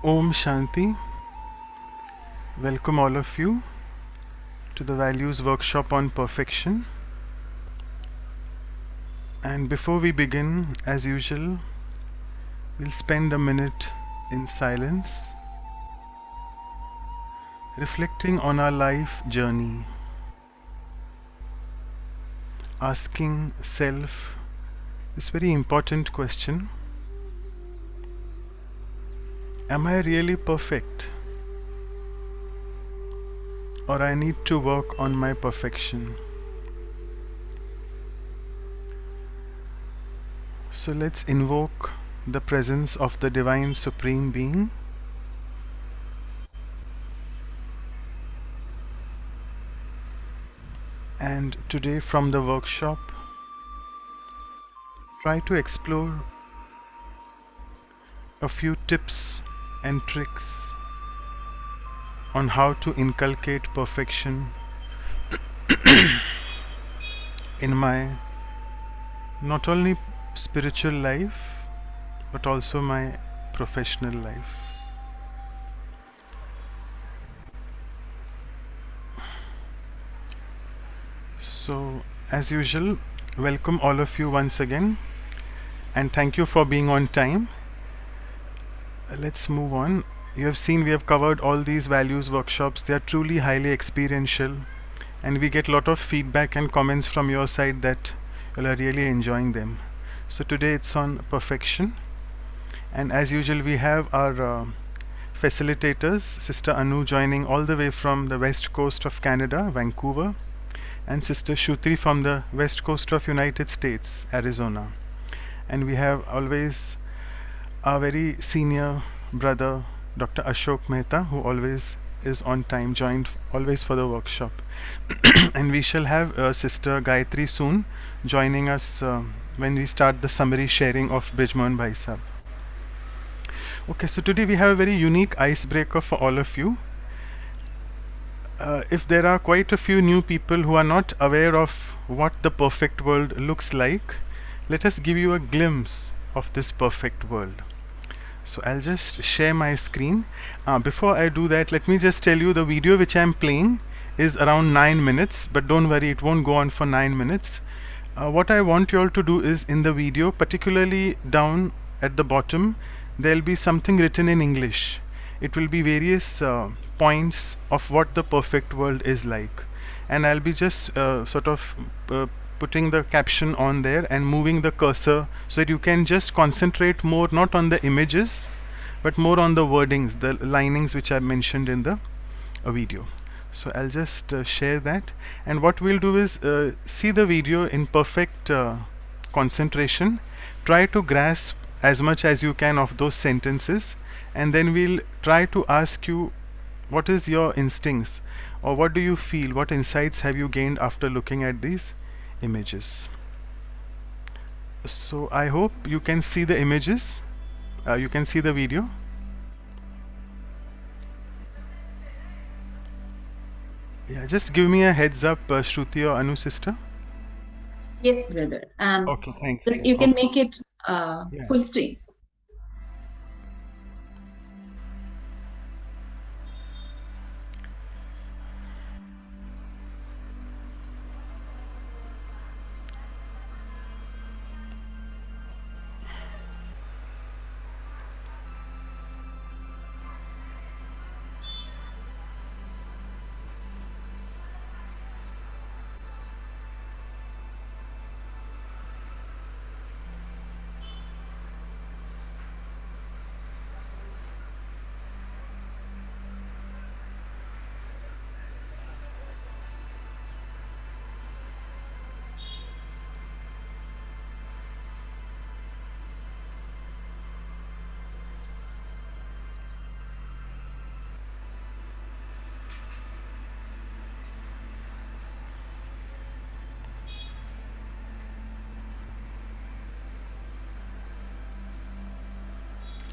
Om Shanti. Welcome all of you to the Values Workshop on Perfection. And before we begin, as usual, we'll spend a minute in silence, reflecting on our life journey, asking self this very important question: am I really perfect? Or I need to work on my perfection? So let's invoke the presence of the Divine Supreme Being. And today from the workshop, try to explore a few tips and tricks on how to inculcate perfection in my not only spiritual life but also my professional life. So, as usual, welcome all of you once again and thank you for being on time. Let's move on. You have seen we have covered all these values workshops. They are truly highly experiential and we get a lot of feedback and comments from your side that you are really enjoying them. So today it's on perfection, and as usual we have our facilitators, Sister Anu joining all the way from the west coast of Canada, Vancouver, and Sister Shutri from the west coast of United States, Arizona. And we have always our very senior brother, Dr. Ashok Mehta, who always is on time, joined always for the workshop. And we shall have Sister Gayatri soon joining us when we start the summary sharing of Brijmohan Bhai Sahib. Okay, so today we have a very unique icebreaker for all of you. If there are quite a few new people who are not aware of what the perfect world looks like, let us give you a glimpse of this perfect world. So I'll just share my screen. Before I do that, let me just tell you the video which I'm playing is around 9 minutes, but don't worry, it won't go on for 9 minutes. What I want you all to do is, in the video, particularly down at the bottom, there'll be something written in English. It will be various points of what the perfect world is like, and I'll be just sort of putting the caption on there and moving the cursor so that you can just concentrate more not on the images but more on the wordings, the linings which are mentioned in the video. So I'll just share that, and what we'll do is see the video in perfect concentration, try to grasp as much as you can of those sentences, and then we'll try to ask you what is your instincts, or what do you feel, what insights have you gained after looking at these images. So I hope you can see the images, you can see the video. Yeah, just give me a heads up, Shruti or Anu sister. Yes, brother. Okay, thanks. You can Okay. make it Yeah. full screen.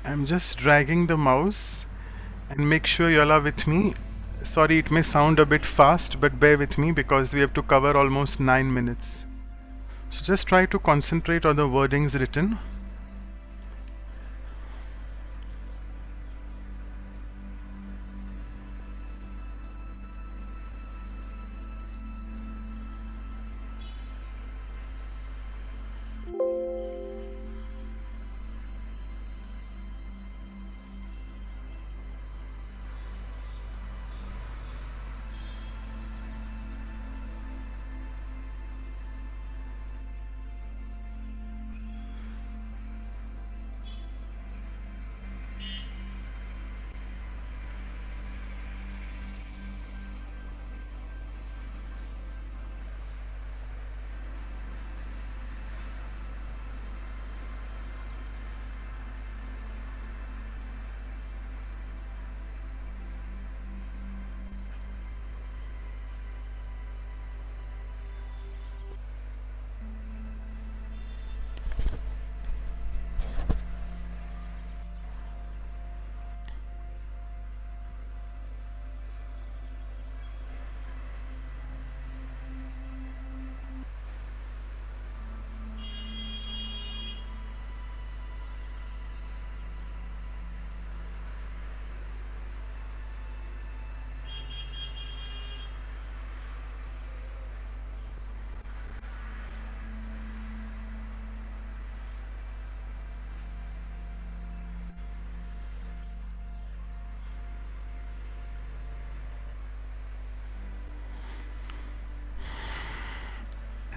I'm just dragging the mouse, and make sure you all are with me. Sorry, it may sound a bit fast, but bear with me because we have to cover almost 9 minutes. So just try to concentrate on the wordings written.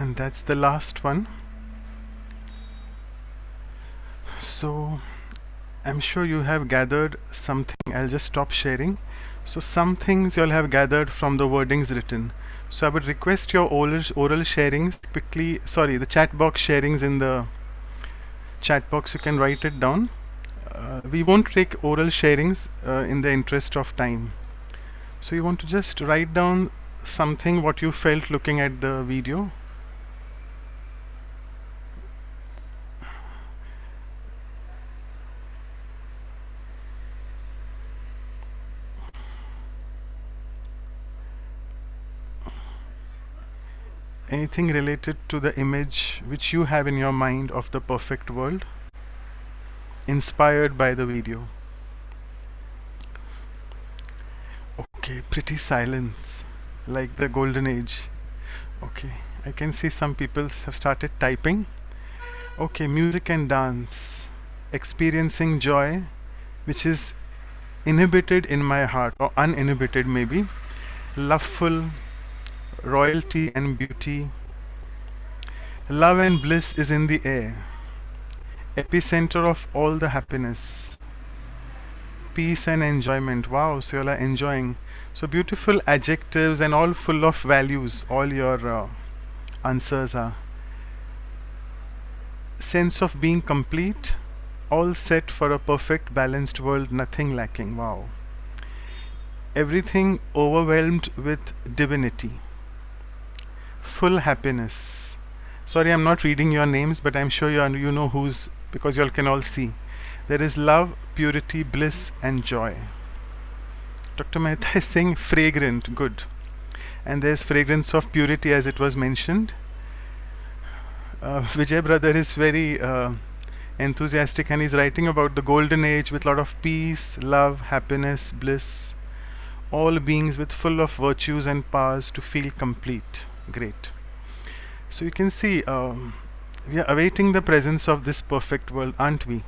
and that's the last one. So I'm sure you have gathered something. I'll just stop sharing. So some things you'll have gathered from the wordings written. So I would request your oral sharings quickly. Sorry, the chat box sharings in the chat box. You can write it down. We won't take oral sharings in the interest of time. So you want to just write down something what you felt looking at the video. Anything related to the image which you have in your mind of the perfect world, inspired by the video. Okay, pretty silence, like the golden age. Okay, I can see some people have started typing. Okay, music and dance, experiencing joy, which is inhibited in my heart, or uninhibited maybe, loveful, royalty and beauty, love and bliss is in the air, epicenter of all the happiness, peace and enjoyment. Wow, so you are enjoying. So beautiful adjectives and all full of values. All your answers are sense of being complete, all set for a perfect balanced world, nothing lacking. Wow. Everything overwhelmed with divinity, full happiness. Sorry, I'm not reading your names, but I'm sure you know who's, because you all can all see. There is love, purity, bliss, and joy. Dr. Mehta is saying fragrant, good. And there's fragrance of purity as it was mentioned. Vijay brother is very enthusiastic and he's writing about the golden age with a lot of peace, love, happiness, bliss. All beings with full of virtues and powers to feel complete. Great. So you can see we are awaiting the presence of this perfect world, aren't we?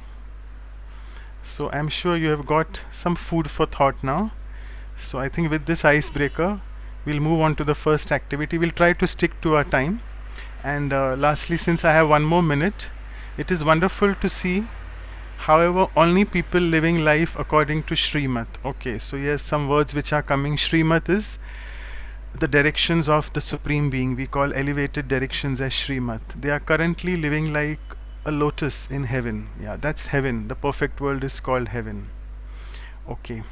So I'm sure you have got some food for thought now. So I think with this icebreaker, we'll move on to the first activity. We'll try to stick to our time. And lastly, since I have one more minute, it is wonderful to see, however, only people living life according to Srimat. Okay, so yes, some words which are coming. Srimat is the directions of the Supreme Being. We call elevated directions as Srimat. They are currently living like a lotus in heaven. Yeah, that's heaven. The perfect world is called heaven. Okay.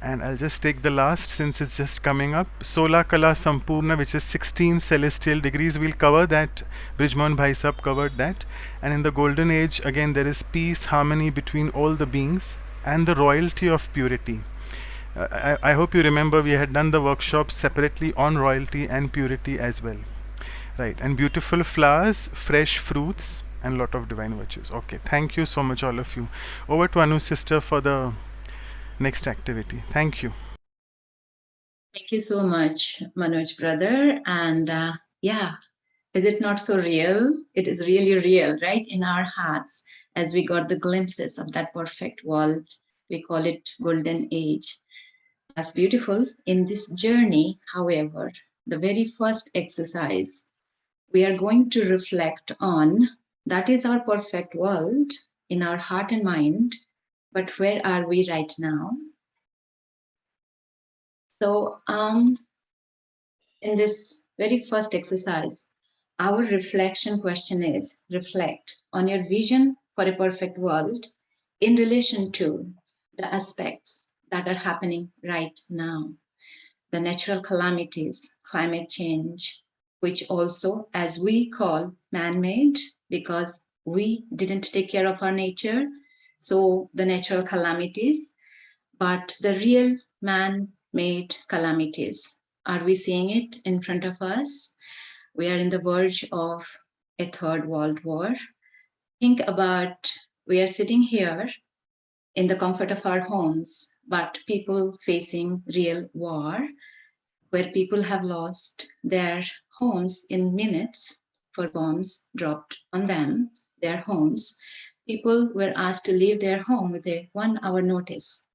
And I'll just take the last since it's just coming up. Sola Kala Sampurna, which is 16 celestial degrees. We'll cover that. Brijmohan Bhai Sahab covered that. And in the golden age, again, there is peace, harmony between all the beings and the royalty of purity. I hope you remember we had done the workshop separately on royalty and purity as well. Right, and beautiful flowers, fresh fruits, and lot of divine virtues. Okay, thank you so much, all of you. Over to Anu's sister for the next activity. Thank you. Thank you so much, Manoj brother. And yeah, is it not so real? It is really real, right? In our hearts, as we got the glimpses of that perfect world. We call it golden age. That's beautiful. In this journey, however, the very first exercise we are going to reflect on, that is our perfect world in our heart and mind. But where are we right now? So, in this very first exercise, our reflection question is reflect on your vision for a perfect world in relation to the aspects that are happening right now. The natural calamities, climate change, which also, as we call man made, because we didn't take care of our nature. So, the natural calamities, but the real man made calamities. Are we seeing it in front of us? We are in the verge of a third world war. Think about we are sitting here in the comfort of our homes, but people facing real war, where people have lost their homes in minutes for bombs dropped on them, their homes. People were asked to leave their home with a 1 hour notice,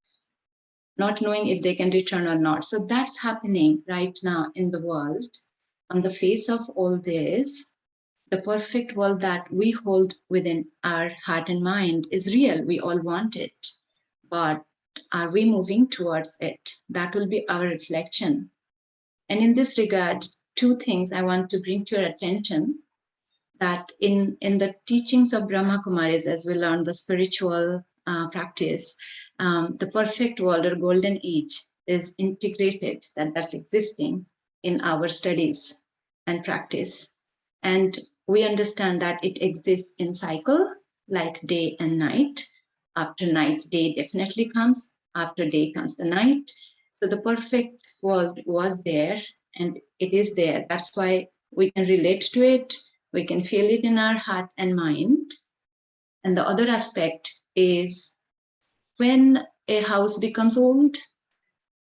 not knowing if they can return or not. So that's happening right now in the world. On the face of all this, the perfect world that we hold within our heart and mind is real. We all want it. But are we moving towards it? That will be our reflection. And in this regard, two things I want to bring to your attention, that in the teachings of Brahma Kumaris, as we learn the spiritual practice, the perfect world or golden age is integrated, that's existing in our studies and practice. And we understand that it exists in cycle, like day and night. After night, day definitely comes. After day comes the night. So the perfect world was there and it is there. That's why we can relate to it, we can feel it in our heart and mind. And the other aspect is when a house becomes old,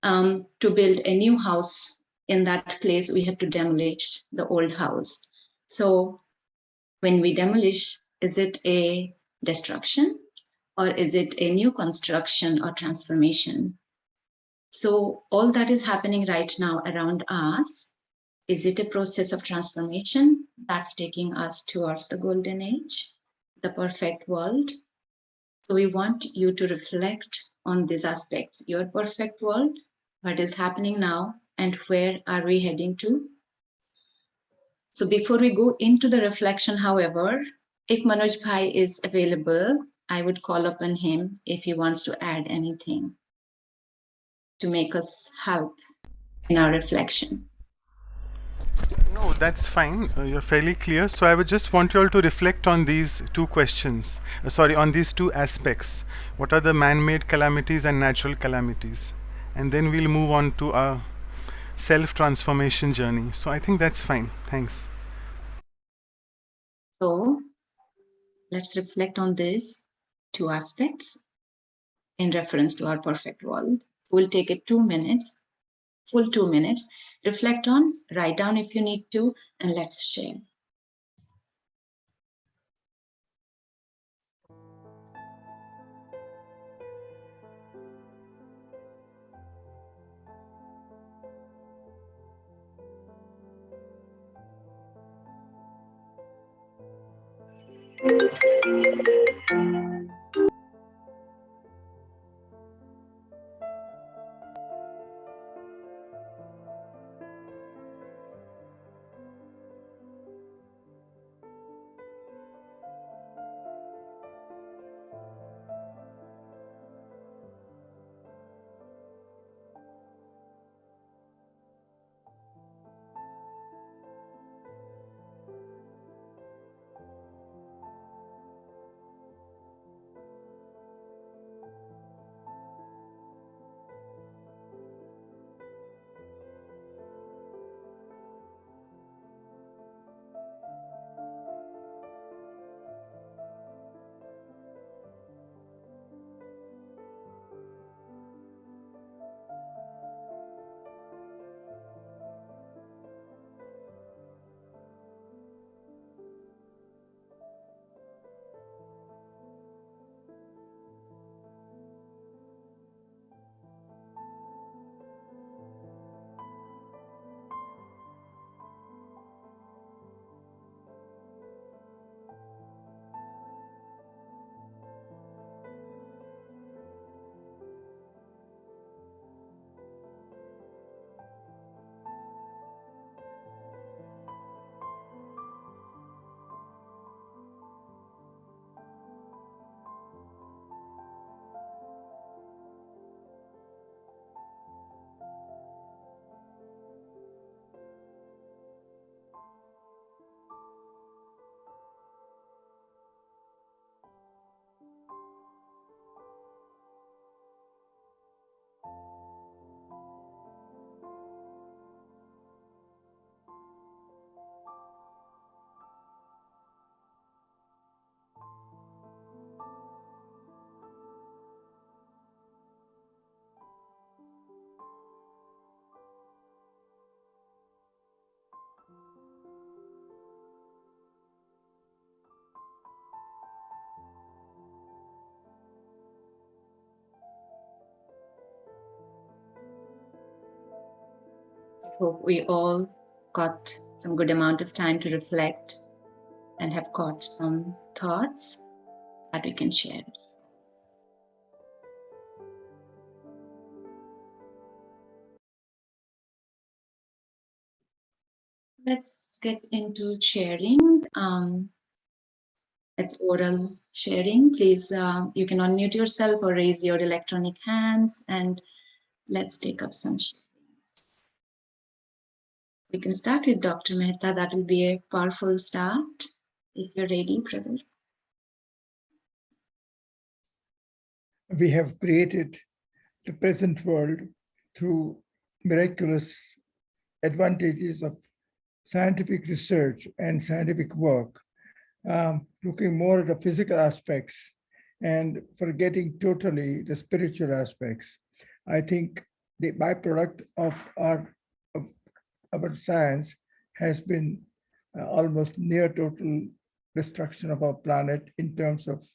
to build a new house in that place, we have to demolish the old house. So when we demolish, is it a destruction or is it a new construction or transformation? So all that is happening right now around us, is it a process of transformation that's taking us towards the golden age, the perfect world? So we want you to reflect on these aspects, your perfect world, what is happening now, and where are we heading to? So before we go into the reflection, however, if Manoj Bhai is available, I would call upon him if he wants to add anything to make us help in our reflection. No, that's fine. You're fairly clear. So I would just want you all to reflect on these two questions. Sorry, on these two aspects. What are the man-made calamities and natural calamities? And then we'll move on to our self-transformation journey. So I think that's fine. Thanks. So let's reflect on these two aspects in reference to our perfect world. We'll take it 2 minutes, full 2 minutes. Reflect on, write down if you need to, and let's share. I hope we all got some good amount of time to reflect and have caught some thoughts that we can share. Let's get into sharing. It's oral sharing. Please, you can unmute yourself or raise your electronic hands, and let's take up some sharings. We can start with Dr. Mehta. That will be a powerful start. If you're ready, brother. We have created the present world through miraculous advantages of scientific research and scientific work, looking more at the physical aspects and forgetting totally the spiritual aspects. I think the byproduct of our science has been almost near total destruction of our planet in terms of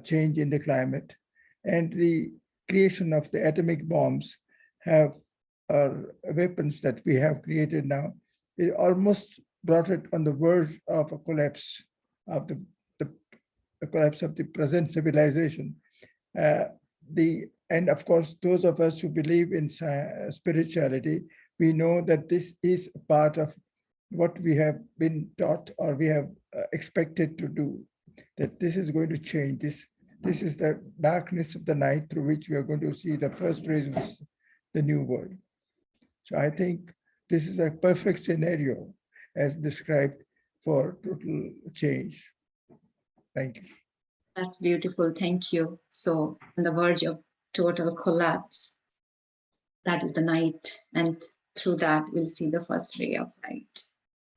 change in the climate, and the creation of the atomic bombs have weapons that we have created now. It almost brought it on the verge of a collapse of the collapse of the present civilization. And of course, those of us who believe in spirituality, we know that this is a part of what we have been taught or we have expected to do, that this is going to change. This is the darkness of the night through which we are going to see the first rays of the new world. So I think this is a perfect scenario as described for total change. Thank you. That's beautiful. Thank you. So on the verge of total collapse, that is the night. And through that, we'll see the first ray of light.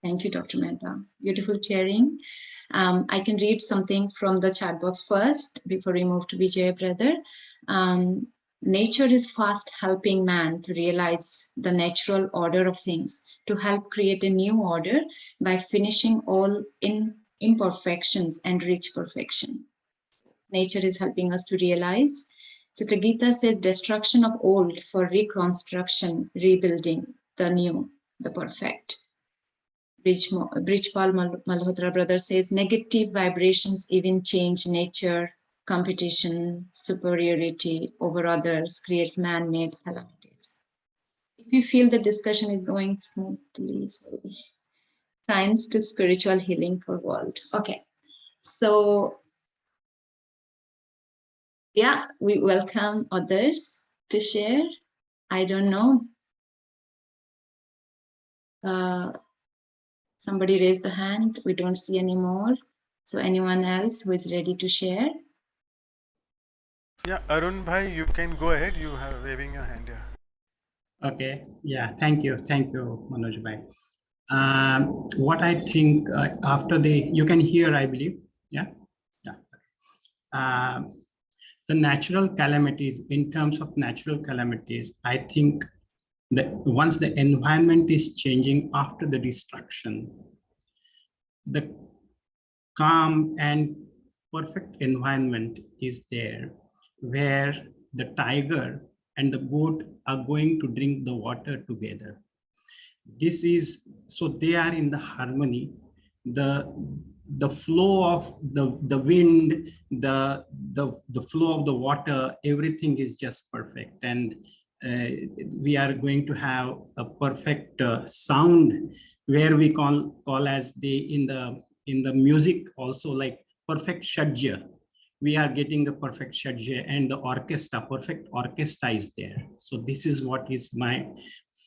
Thank you, Dr. Mehta. Beautiful sharing. I can read something from the chat box first before we move to Vijay, brother. Nature is fast helping man to realize the natural order of things, to help create a new order by finishing all imperfections and reach perfection. Nature is helping us to realize. So the Gita says destruction of old for reconstruction, rebuilding the new, the perfect. Brijpal Malhotra brother says negative vibrations even change nature, competition, superiority over others creates man-made calamities. If you feel the discussion is going smoothly, sorry. Science to spiritual healing for world. Okay, so yeah, we welcome others to share. I don't know. Somebody raised the hand. We don't see any more. So anyone else who is ready to share? Yeah, Arun bhai, you can go ahead. You have waving your hand here. Okay. Yeah. Thank you, Manoj bhai. What I think after you can hear, I believe. Yeah. Yeah. The natural calamities, in terms of natural calamities, I think that once the environment is changing after the destruction, the calm and perfect environment is there where the tiger and the goat are going to drink the water together. This is, so they are in the harmony. The flow of the wind, the flow of the water, everything is just perfect. And we are going to have a perfect sound where we call as in the music also, like perfect shadja. We are getting the perfect shadja, and the orchestra, perfect orchestra is there. So this is what is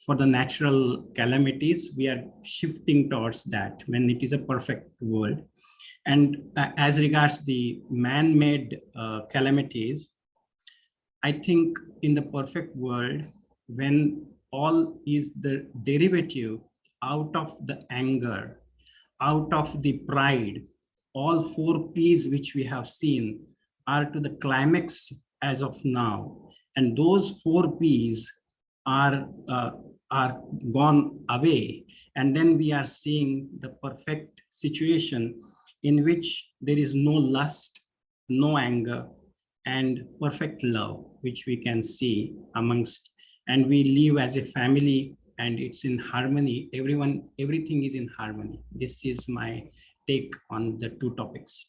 for the natural calamities, we are shifting towards that when it is a perfect world. And as regards the man-made calamities, I think in the perfect world, when all is the derivative out of the anger, out of the pride, all 4 P's which we have seen are to the climax as of now. And those 4 P's are gone away. And then we are seeing the perfect situation in which there is no lust, no anger, and perfect love, which we can see amongst, and we live as a family and it's in harmony. Everything is in harmony. This is my take on the two topics.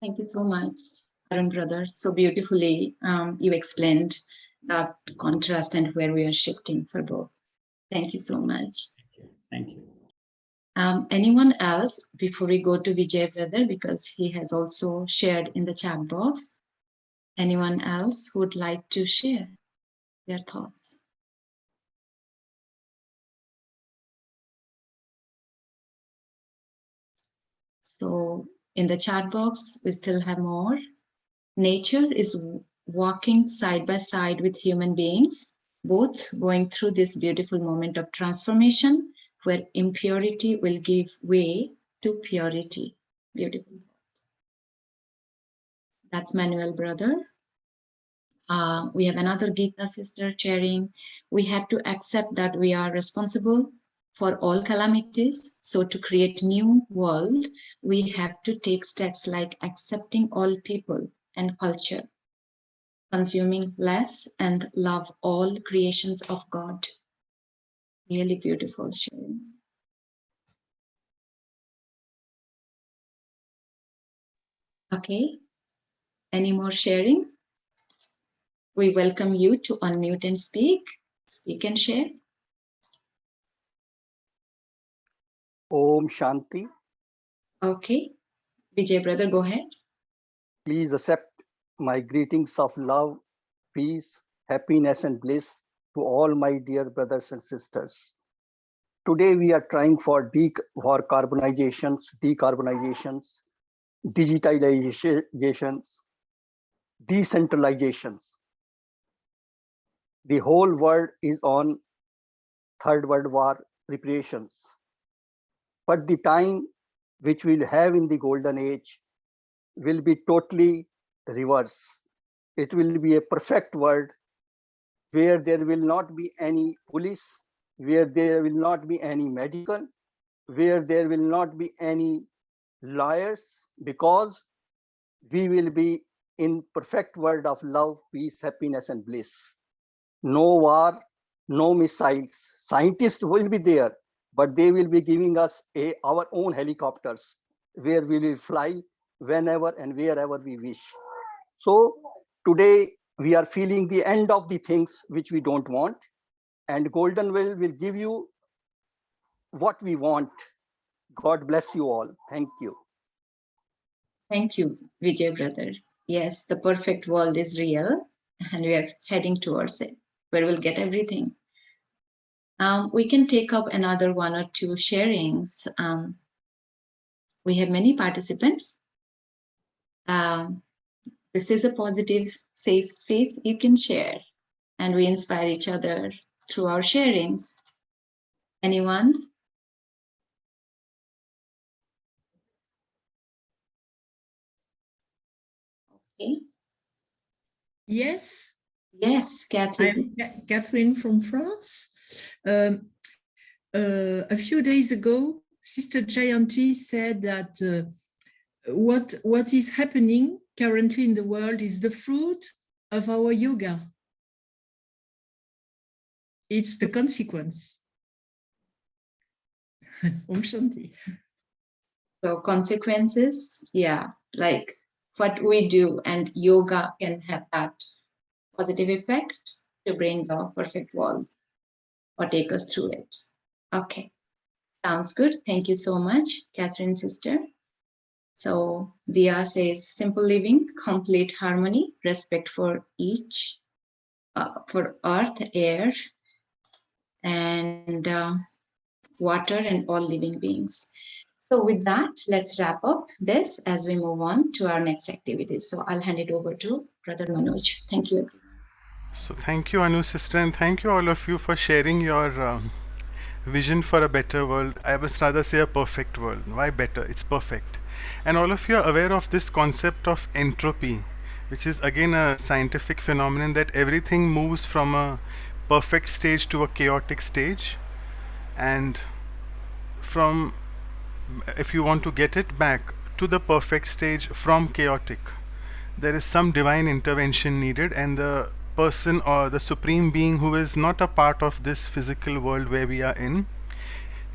Thank you so much, Arun brother. So beautifully you explained that contrast and where we are shifting for both. Thank you so much. Thank you. Anyone else before we go to Vijay brother, because he has also shared in the chat box? Anyone else who would like to share their thoughts? So in the chat box, we still have more. Nature is walking side by side with human beings, both going through this beautiful moment of transformation where impurity will give way to purity. Beautiful. That's Manuel brother. We have another Gita sister sharing. We have to accept that we are responsible for all calamities. So to create new world, we have to take steps like accepting all people and culture, consuming less, and love all creations of God. Really beautiful sharing. Okay, any more sharing? We welcome you to unmute and speak and share. Om Shanti. Okay, Vijay brother, go ahead. Please accept my greetings of love, peace, happiness, and bliss to all my dear brothers and sisters. Today we are trying for decarbonizations, digitalizations, decentralizations. The whole world is on Third World War preparations. But the time which we'll have in the golden age will be totally reverse. It will be a perfect world where there will not be any police, where there will not be any medical, where there will not be any lawyers, because we will be in perfect world of love, peace, happiness, and bliss. No war, no missiles. Scientists will be there, but they will be giving us our own helicopters where we will fly whenever and wherever we wish. So today we are feeling the end of the things which we don't want, and Golden will give you what we want. God bless you all. Thank you. Thank you, Vijay brother. Yes, the perfect world is real and we are heading towards it, where we'll get everything. We can take up another one or two sharings. We have many participants. This is a positive, safe space you can share, and we inspire each other through our sharings. Anyone? Okay. Yes. Yes, Catherine. I'm Catherine from France. A few days ago, Sister Jayanti said that what is happening currently in the world is the fruit of our yoga. It's the consequence. Om Shanti. So consequences, yeah, like what we do, and yoga can have that positive effect to bring the perfect world or take us through it. Okay, sounds good. Thank you so much, Catherine sister. So Dia says, simple living, complete harmony, respect for each, for earth, air, and water, and all living beings. So with that, let's wrap up this as we move on to our next activities. So I'll hand it over to Brother Manoj. Thank you. So thank you, Anu sister, and thank you all of you for sharing your vision for a better world. I must rather say a perfect world. Why better? It's perfect. And all of you are aware of this concept of entropy, which is again a scientific phenomenon, that everything moves from a perfect stage to a chaotic stage, and from, if you want to get it back to the perfect stage from chaotic, there is some divine intervention needed, and the person or the supreme being who is not a part of this physical world where we are in,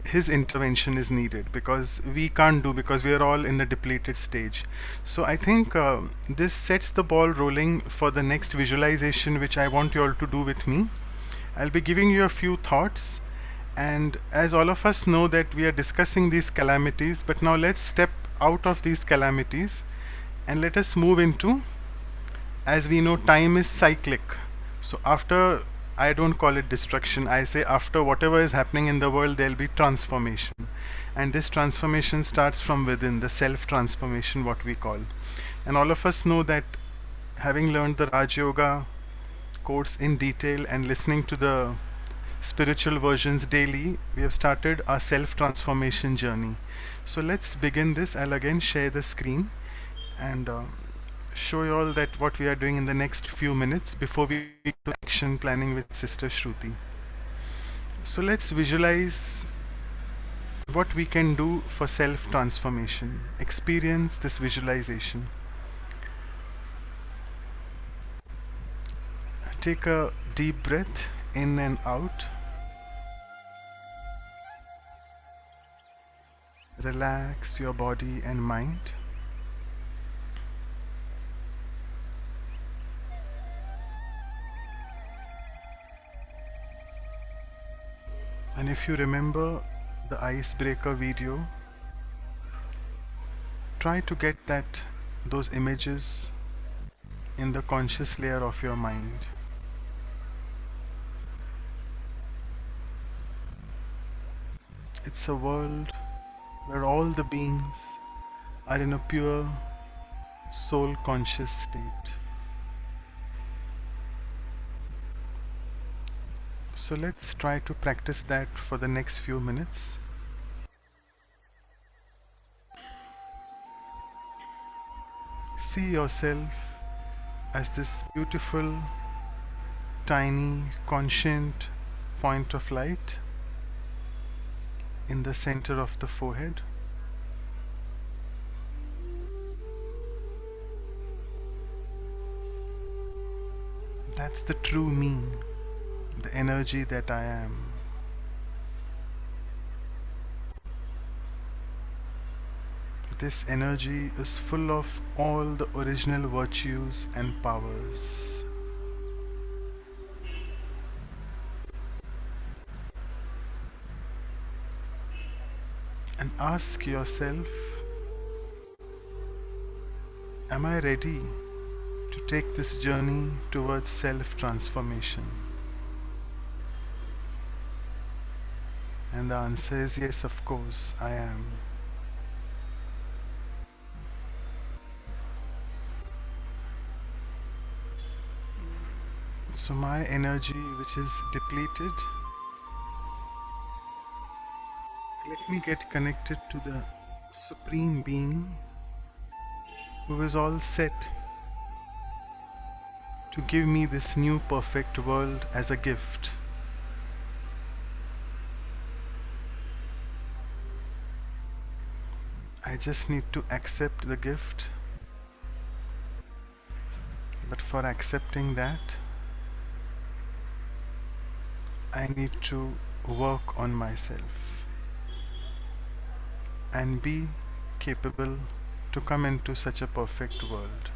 his intervention is needed, because we can't do, because we are all in the depleted stage. So I think this sets the ball rolling for the next visualization, which I want you all to do with me. I'll be giving you a few thoughts, and as all of us know that we are discussing these calamities, but now let's step out of these calamities and let us move into, as we know, time is cyclic. So after, I don't call it destruction, I say after whatever is happening in the world, there'll be transformation. And this transformation starts from within, the self transformation, what we call. And all of us know that, having learned the Raj Yoga course in detail and listening to the spiritual versions daily, we have started our self transformation journey. So let's begin this. I'll again share the screen and show you all that what we are doing in the next few minutes before we go to action planning with Sister Shruti. So let's visualize what we can do for self transformation. Experience this visualization. Take a deep breath in and out. Relax your body and mind. And if you remember the icebreaker video, try to get those images in the conscious layer of your mind. It's a world where all the beings are in a pure soul conscious state. So let's try to practice that for the next few minutes. See yourself as this beautiful, tiny, conscient point of light in the center of the forehead. That's the true me, the energy that I am. This energy is full of all the original virtues and powers. And ask yourself, am I ready to take this journey towards self-transformation? And the answer is yes, of course, I am. So my energy, which is depleted, let me get connected to the Supreme Being who is all set to give me this new perfect world as a gift. I just need to accept the gift. But for accepting that, I need to work on myself and be capable to come into such a perfect world.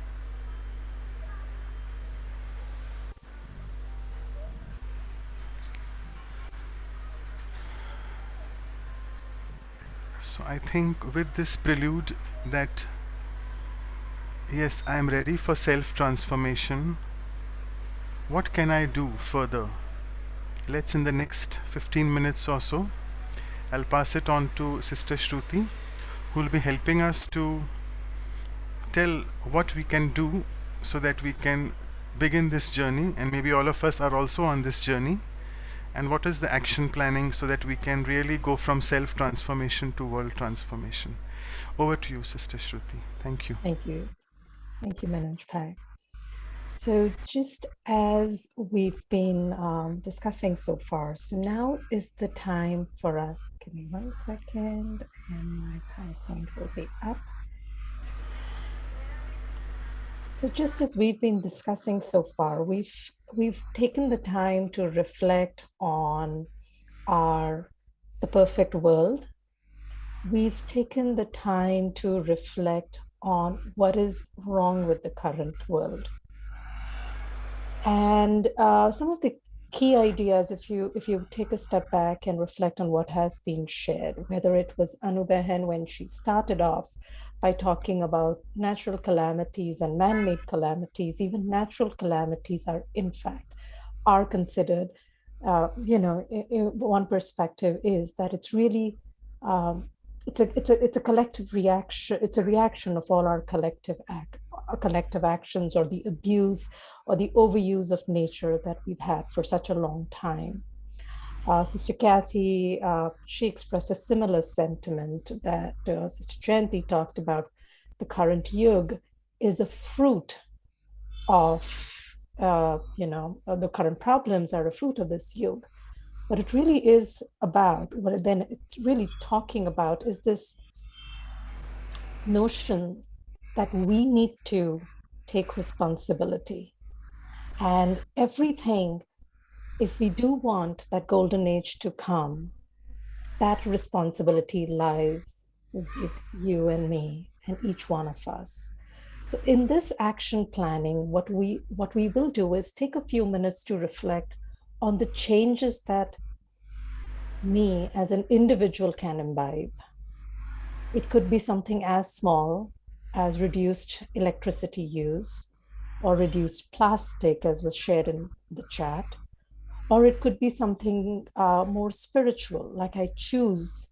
So I think with this prelude that yes, I am ready for self-transformation, what can I do further? Let's, in the next 15 minutes or so, I'll pass it on to Sister Shruti, who will be helping us to tell what we can do so that we can begin this journey, and maybe all of us are also on this journey, and what is the action planning so that we can really go from self-transformation to world transformation. Over to you, Sister Shruti. Thank you. Thank you. Thank you, Manoj Bhai. So just as we've been discussing so far, so now is the time for us. Give me 1 second and my PowerPoint will be up. So just as we've been discussing so far, we've taken the time to reflect on the perfect world. We've taken the time to reflect on what is wrong with the current world. And some of the key ideas, if you take a step back and reflect on what has been shared, whether it was Anu Behen when she started off by talking about natural calamities and man-made calamities, even natural calamities are in fact are considered, one perspective is that it's really it's a collective reaction. It's a reaction of all our collective actions, or the abuse or the overuse of nature that we've had for such a long time. Sister Kathy, she expressed a similar sentiment that Sister Jayanti talked about. The current yuga is a fruit of, the current problems are a fruit of this yuga. What it really is about, what then it's really talking about, is this notion that we need to take responsibility. And everything, if we do want that golden age to come, that responsibility lies with you and me and each one of us. So in this action planning, what we will do is take a few minutes to reflect on the changes that me as an individual can imbibe. It could be something as small as reduced electricity use or reduced plastic, as was shared in the chat, or it could be something more spiritual, like I choose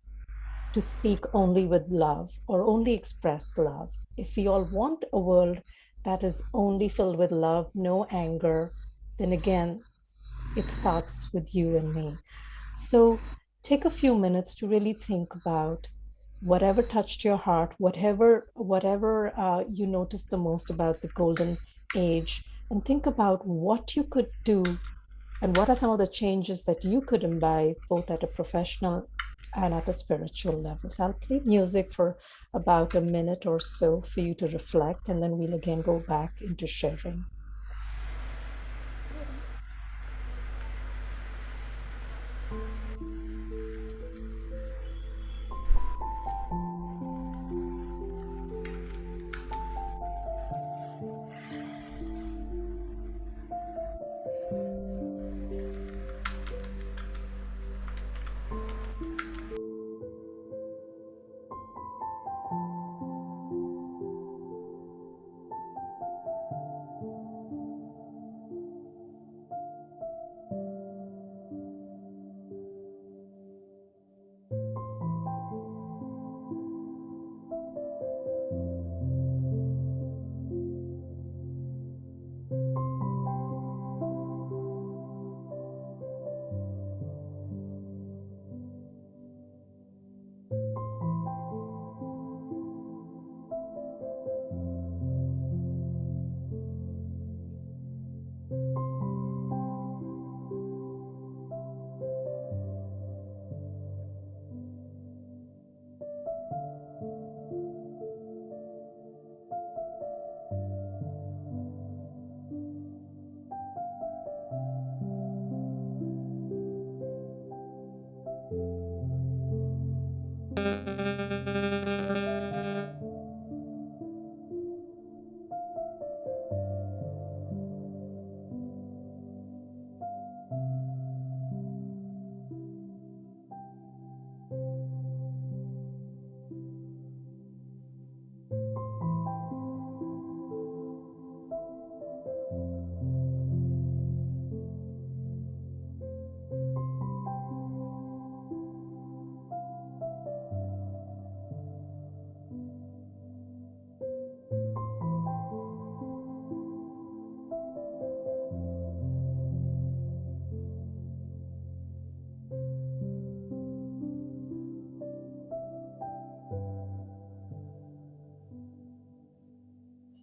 to speak only with love or only express love. If we all want a world that is only filled with love, no anger, then again, it starts with you and me. So take a few minutes to really think about whatever touched your heart, whatever you noticed the most about the golden age, and think about what you could do and what are some of the changes that you could imbibe both at a professional and at a spiritual level. So I'll play music for about a minute or so for you to reflect, and then we'll again go back into sharing. So.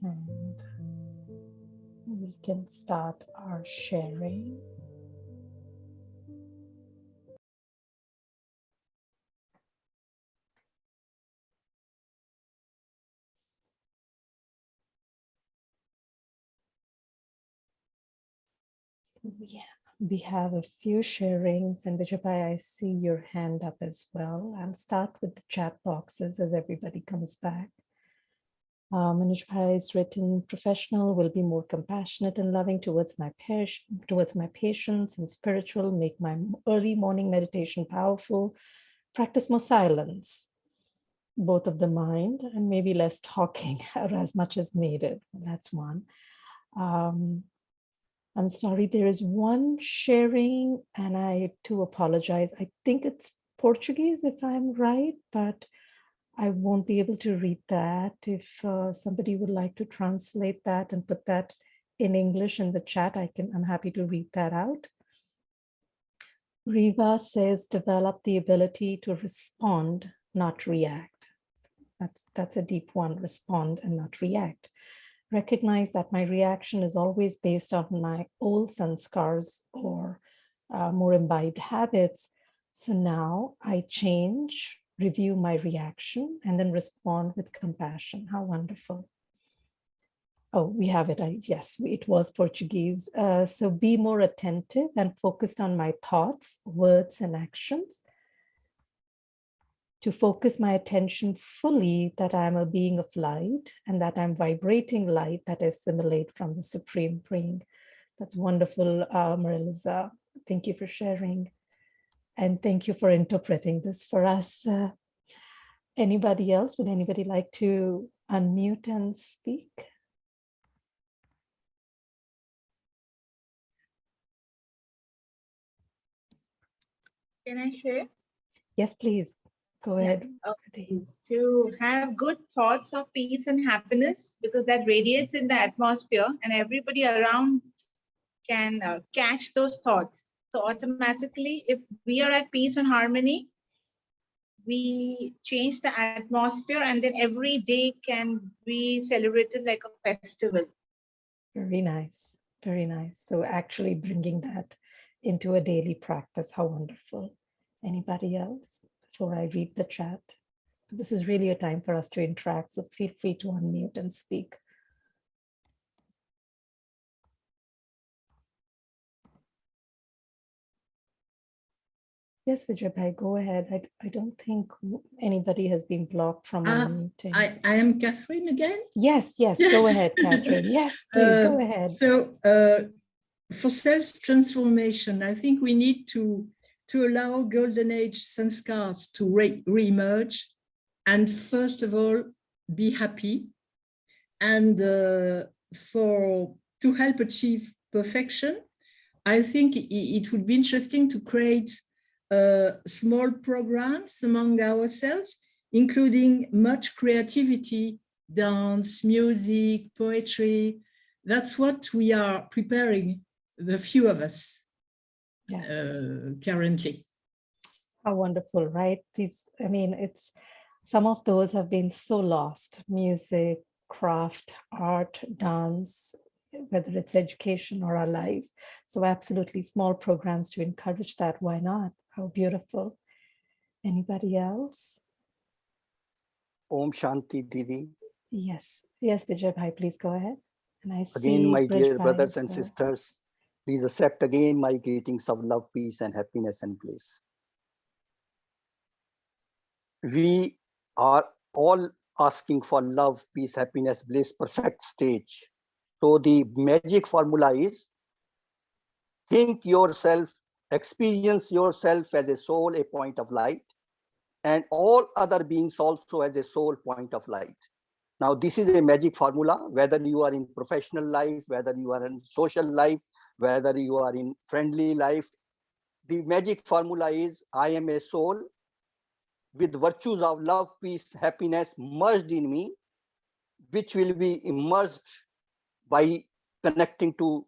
And we can start our sharing. We have a few sharings, and Vijay, I see your hand up as well. I'll start with the chat boxes as everybody comes back. Manoj Bhai has written, professional will be more compassionate and loving towards my patients, and spiritual, make my early morning meditation powerful, practice more silence, both of the mind, and maybe less talking or as much as needed. That's one. I'm sorry, there is one sharing, and I too apologize. I think it's Portuguese, if I'm right, but I won't be able to read that. If somebody would like to translate that and put that in English in the chat, I'm happy to read that out. Riva says, develop the ability to respond, not react. That's a deep one, respond and not react. Recognize that my reaction is always based on my old sanskars or more imbibed habits. So now I change, review my reaction, and then respond with compassion. How wonderful. Oh, we have it. Yes, it was Portuguese. So be more attentive and focused on my thoughts, words, and actions. To focus my attention fully that I'm a being of light and that I'm vibrating light that I assimilate from the Supreme Being. That's wonderful, Marilisa. Thank you for sharing. And thank you for interpreting this for us. Anybody else? Would anybody like to unmute and speak? Can I share? Yes, please. Go ahead. To have good thoughts of peace and happiness, because that radiates in the atmosphere and everybody around can catch those thoughts. So automatically, if we are at peace and harmony, we change the atmosphere, and then every day can be celebrated like a festival. Very nice. Very nice. So actually bringing that into a daily practice. How wonderful. Anybody else before I read the chat? This is really a time for us to interact, so feel free to unmute and speak. Yes, Vijay, go ahead. I don't think anybody has been blocked from unmuting. I am Catherine again. Yes, go ahead, Catherine. Yes, please go ahead. So for self-transformation, I think we need to allow golden age sanskars to re-emerge, and first of all, be happy. And to help achieve perfection, I think it would be interesting to create small programs among ourselves, including much creativity, dance, music, poetry. That's what we are preparing, the few of us, currently. How wonderful, right? Some of those have been so lost: music, craft, art, dance, whether it's education or our life. So absolutely small programs to encourage that. Why not? How beautiful. Anybody else? Om Shanti Didi. Yes, Vijay Bhai, please go ahead. And I Again, see my Brij dear Bhai brothers as and well. sisters, please accept again my greetings of love, peace, and happiness and bliss. We are all asking for love, peace, happiness, bliss, perfect stage. So the magic formula is think yourself, experience yourself as a soul, a point of light, and all other beings also as a soul, point of light. Now, this is a magic formula, whether you are in professional life, whether you are in social life, whether you are in friendly life. The magic formula is I am a soul with virtues of love, peace, happiness merged in me, which will be immersed by connecting to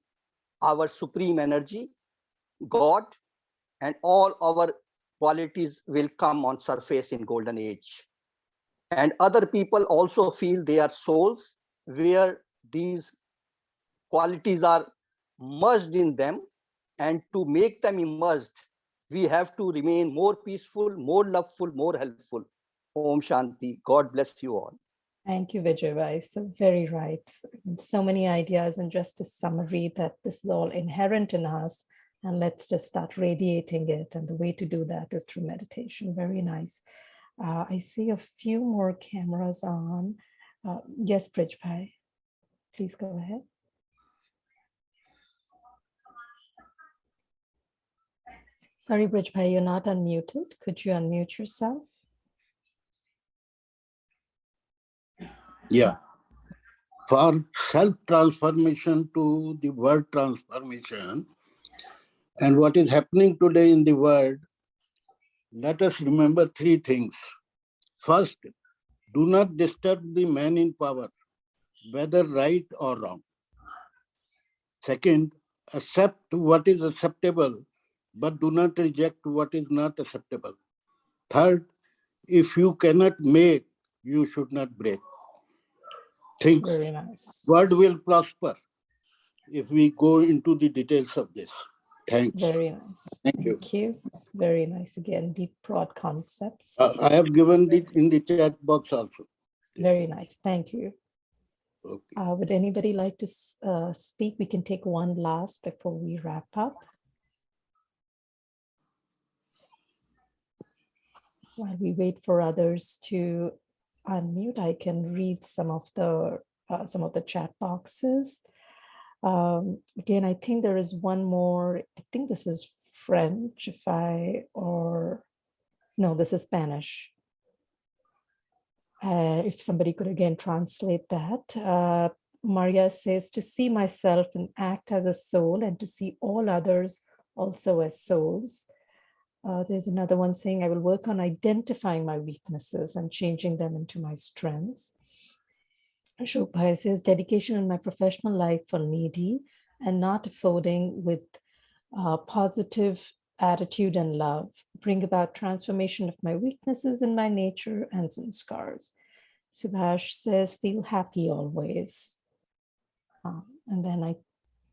our supreme energy, God, and all our qualities will come on surface in golden age. And other people also feel they are souls where these qualities are merged in them. And to make them immersed, we have to remain more peaceful, more loveful, more helpful. Om Shanti. God bless you all. Thank you, Vijay. So very right. So many ideas, and just a summary that this is all inherent in us, and let's just start radiating it. And the way to do that is through meditation. Very nice. I see a few more cameras on. Yes, Bridgebhai, please go ahead. Sorry, Bridgebhai, you're not unmuted. Could you unmute yourself? Yeah. For self-transformation to the world transformation, and what is happening today in the world, let us remember three things. First, do not disturb the man in power, whether right or wrong. Second, accept what is acceptable, but do not reject what is not acceptable. Third, if you cannot make, you should not break. Things, Very nice. world will prosper if we go into the details of this. Thanks. Very nice. Thank you. Very nice. Again, deep, broad concepts. I have given it in the chat box also. Very nice. Thank you. Okay. Would anybody like to speak? We can take one last before we wrap up. While we wait for others to unmute, I can read some of the chat boxes. Again, I think there is one more. I think this is French, no, this is Spanish. If somebody could again translate that. Maria says, to see myself and act as a soul, and to see all others also as souls. There's another one saying, I will work on identifying my weaknesses and changing them into my strengths. Ashok Bhai says, dedication in my professional life for needy and not affording with positive attitude and love, bring about transformation of my weaknesses in my nature and sanskars. Subhash says, feel happy always. And then I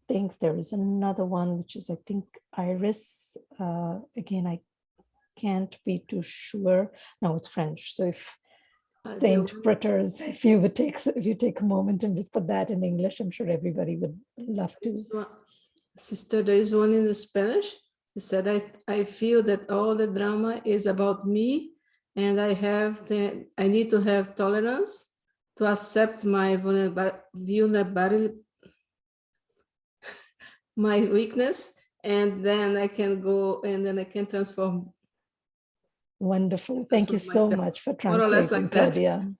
think there is another one, which is, I think, Iris. Again, I can't be too sure. No, it's French. So if the interpreters, if you take a moment and just put that in English, I'm sure everybody would love to. Sister, there is one in the Spanish. He said, I feel that all the drama is about me, and I need to have tolerance to accept my vulnerability, my weakness, and then I can go and then I can transform. Wonderful. Thank you so much for translating, like Claudia.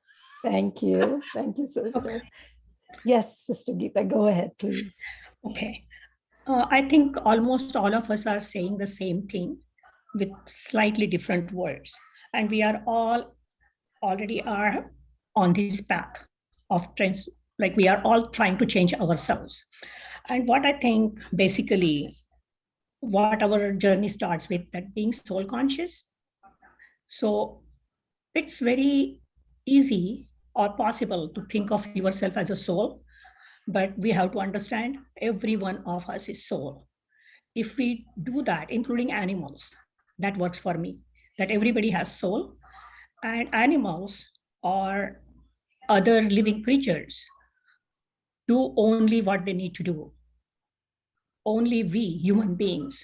Thank you. Thank you, sister. Okay. Yes, Sister Geeta, go ahead, please. Okay. I think almost all of us are saying the same thing with slightly different words. And we are all already are on this path of trends, like we are all trying to change ourselves. And what I think basically, what our journey starts with, that being soul conscious. So it's very easy or possible to think of yourself as a soul, but we have to understand every one of us is soul. If we do that, including animals, that works for me, that everybody has soul, and animals or other living creatures do only what they need to do. Only we, human beings,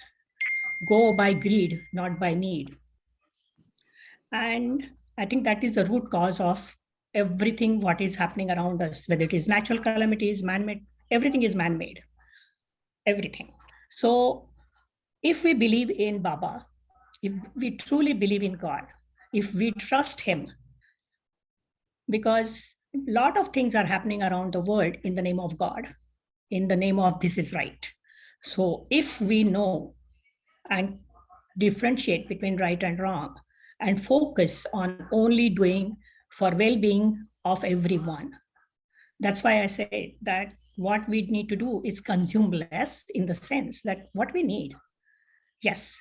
go by greed, not by need. And I think that is the root cause of everything what is happening around us, whether it is natural calamities, man-made, everything is man-made, everything. So if we believe in Baba, if we truly believe in God, if we trust him, because a lot of things are happening around the world in the name of God, in the name of this is right. So if we know and differentiate between right and wrong and focus on only doing for well-being of everyone, that's why I say that what we need to do is consume less, in the sense that what we need, yes.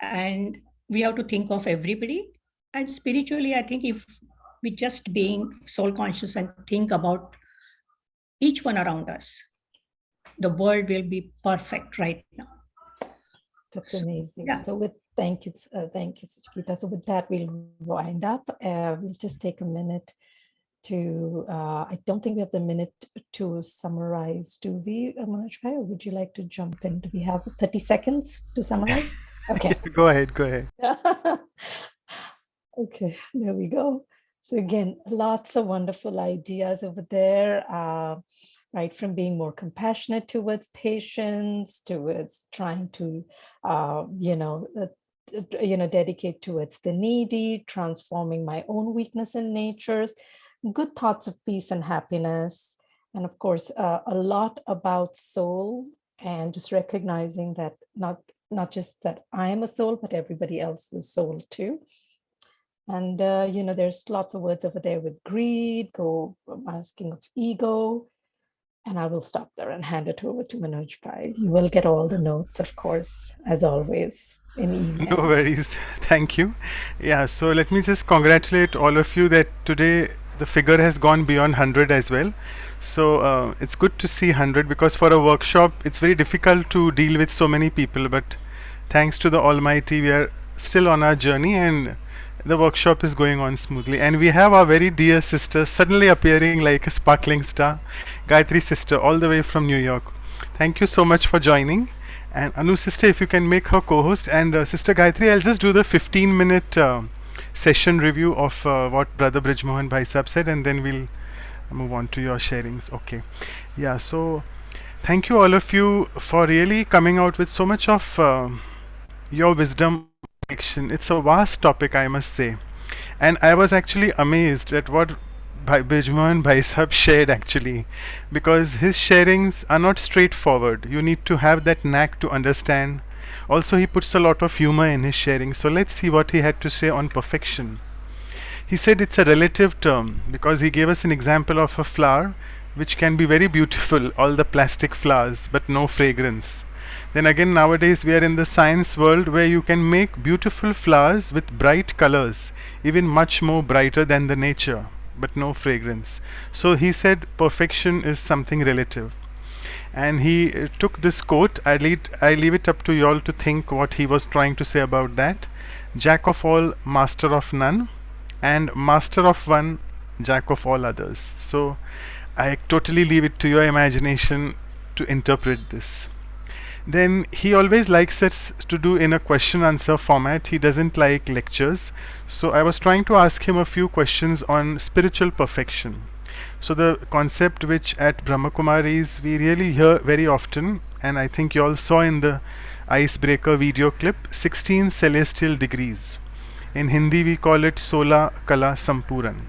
And we have to think of everybody. And spiritually, I think if we just being soul conscious and think about each one around us, the world will be perfect right now. That's amazing. Yeah. So thank you, Sister Geeta. So with that, we'll wind up. We'll just take a minute to, I don't think we have the minute to summarize, do we, Manoj Bhai, or would you like to jump in? Do we have 30 seconds to summarize? Okay. Go ahead, go ahead. Okay, there we go. So again, lots of wonderful ideas over there, right? From being more compassionate towards patients, towards trying to, dedicate towards the needy, transforming my own weakness and natures, good thoughts of peace and happiness, and of course, a lot about soul, and just recognizing that not just that I am a soul, but everybody else is a soul too. And, there's lots of words over there with greed, asking of ego. And I will stop there and hand it over to Manoj Bhai. You will get all the notes, of course, as always, in email. No worries. Thank you. Yeah, so let me just congratulate all of you that today the figure has gone beyond 100 as well. So it's good to see 100, because for a workshop, it's very difficult to deal with so many people. But thanks to the Almighty, we are still on our journey, and the workshop is going on smoothly. And we have our very dear sister suddenly appearing like a sparkling star, Gayatri sister, all the way from New York. Thank you so much for joining. And Anu sister, if you can make her co-host, and Sister Gayatri, I'll just do the 15-minute session review of what Brother Brijmohan Bhai Sahib said, and then we'll move on to your sharings. Okay. Yeah, so thank you all of you for really coming out with so much of your wisdom. It's a vast topic, I must say, and I was actually amazed at what Brijmohan Bhai Sahib shared, actually, because his sharings are not straightforward. You need to have that knack to understand. Also, he puts a lot of humor in his sharing. So let's see what he had to say on perfection. He said it's a relative term, because he gave us an example of a flower which can be very beautiful, all the plastic flowers, but no fragrance. Then again, nowadays we are in the science world where you can make beautiful flowers with bright colors, even much more brighter than the nature, but no fragrance. So he said perfection is something relative. And he took this quote. I leave it up to you all to think what he was trying to say about that. Jack of all, master of none, and master of one, jack of all others. So I totally leave it to your imagination to interpret this. Then he always likes us to do in a question answer format. He doesn't like lectures. So I was trying to ask him a few questions on spiritual perfection. So the concept which at Brahmakumaris we really hear very often, and I think you all saw in the icebreaker video clip, 16 celestial degrees. In Hindi we call it Sola Kala Sampuran.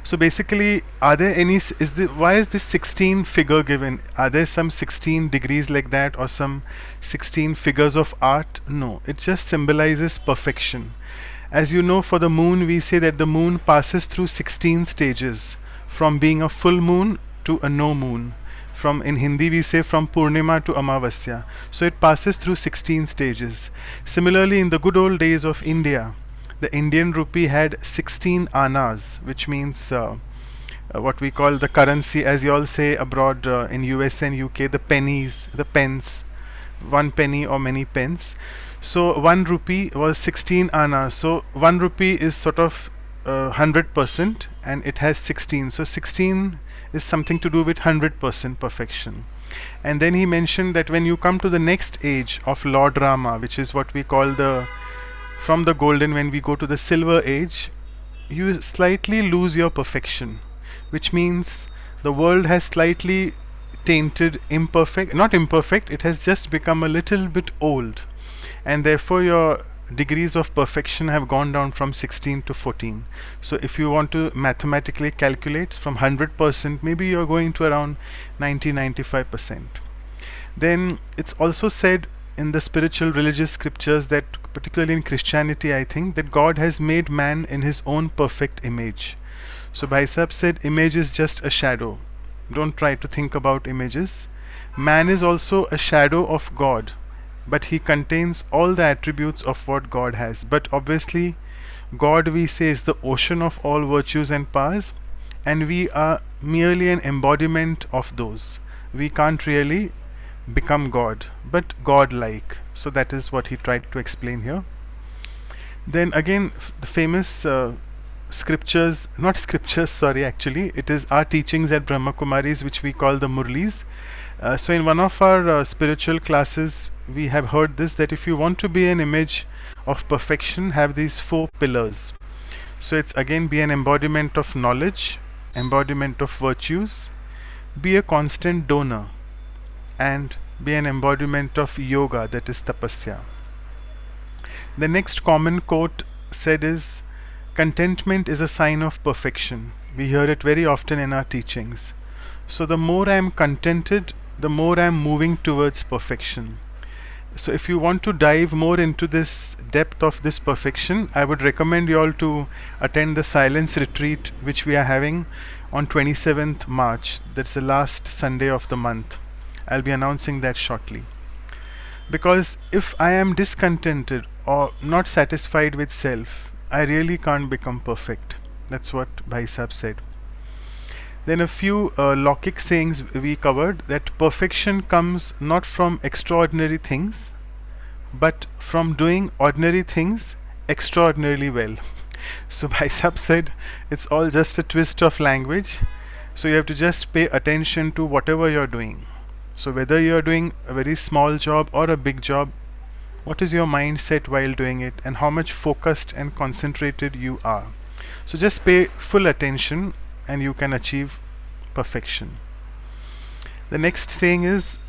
So basically, are there any, why is this 16 figure given? Are there some 16 degrees like that, or some 16 figures of art? No, it just symbolizes perfection. As you know, for the moon, we say that the moon passes through 16 stages, from being a full moon to a no moon. In Hindi we say from Purnima to Amavasya. So it passes through 16 stages. Similarly, in the good old days of India, the Indian rupee had 16 annas, which means what we call the currency, as you all say abroad in US and UK, the pennies, the pence, 1 penny or many pence. So 1 rupee was 16 annas. So 1 rupee is sort of 100%, and it has 16. So 16 is something to do with 100% perfection. And then he mentioned that when you come to the next age of Lord Rama, which is what we call from the golden, when we go to the silver age, you slightly lose your perfection, which means the world has slightly tainted, not imperfect, it has just become a little bit old, and therefore your degrees of perfection have gone down from 16 to 14. So if you want to mathematically calculate from 100%, maybe you're going to around 90-95%. Then it's also said in the spiritual religious scriptures that, particularly in Christianity, I think, that God has made man in his own perfect image. So Bhai Sahib said image is just a shadow. Don't try to think about images. Man is also a shadow of God, but he contains all the attributes of what God has. But obviously God, we say, is the ocean of all virtues and powers, and we are merely an embodiment of those. We can't really become God, but God-like. So that is what he tried to explain here. Then again, the famous scriptures, not scriptures, sorry, actually, it is our teachings at Brahma Kumaris, which we call the Murlis. So in one of our spiritual classes, we have heard this, that if you want to be an image of perfection, have these 4 pillars. So it's again, be an embodiment of knowledge, embodiment of virtues, be a constant donor, and be an embodiment of yoga, that is tapasya. The next common quote said is, contentment is a sign of perfection. We hear it very often in our teachings. So the more I am contented, the more I am moving towards perfection. So if you want to dive more into this depth of this perfection, I would recommend you all to attend the silence retreat which we are having on 27th March. That's the last Sunday of the month. I'll be announcing that shortly. Because if I am discontented or not satisfied with self, I really can't become perfect. That's what Bhai Sahib said. Then a few Lokik sayings we covered, that perfection comes not from extraordinary things, but from doing ordinary things extraordinarily well. So Bhai Sahib said it's all just a twist of language. So you have to just pay attention to whatever you're doing. So whether you're doing a very small job or a big job, what is your mindset while doing it, and how much focused and concentrated you are. So just pay full attention and you can achieve perfection. The next saying is,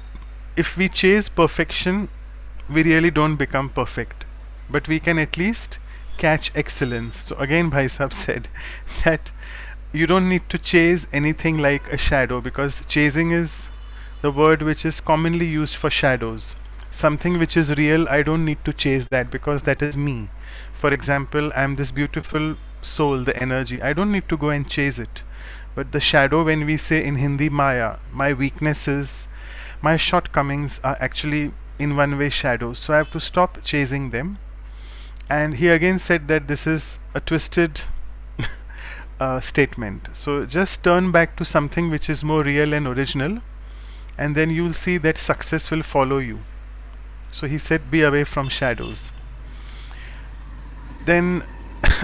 if we chase perfection, we really don't become perfect, but we can at least catch excellence. So again, Bhai Sahib said that you don't need to chase anything like a shadow, because chasing is the word which is commonly used for shadows. Something which is real, I don't need to chase that, because that is me. For example, I am this beautiful soul, the energy. I don't need to go and chase it. But the shadow, when we say in Hindi Maya, my weaknesses, my shortcomings are actually in one way shadows. So I have to stop chasing them. And he again said that this is a twisted statement. So just turn back to something which is more real and original, and then you will see that success will follow you. So he said, be away from shadows. Then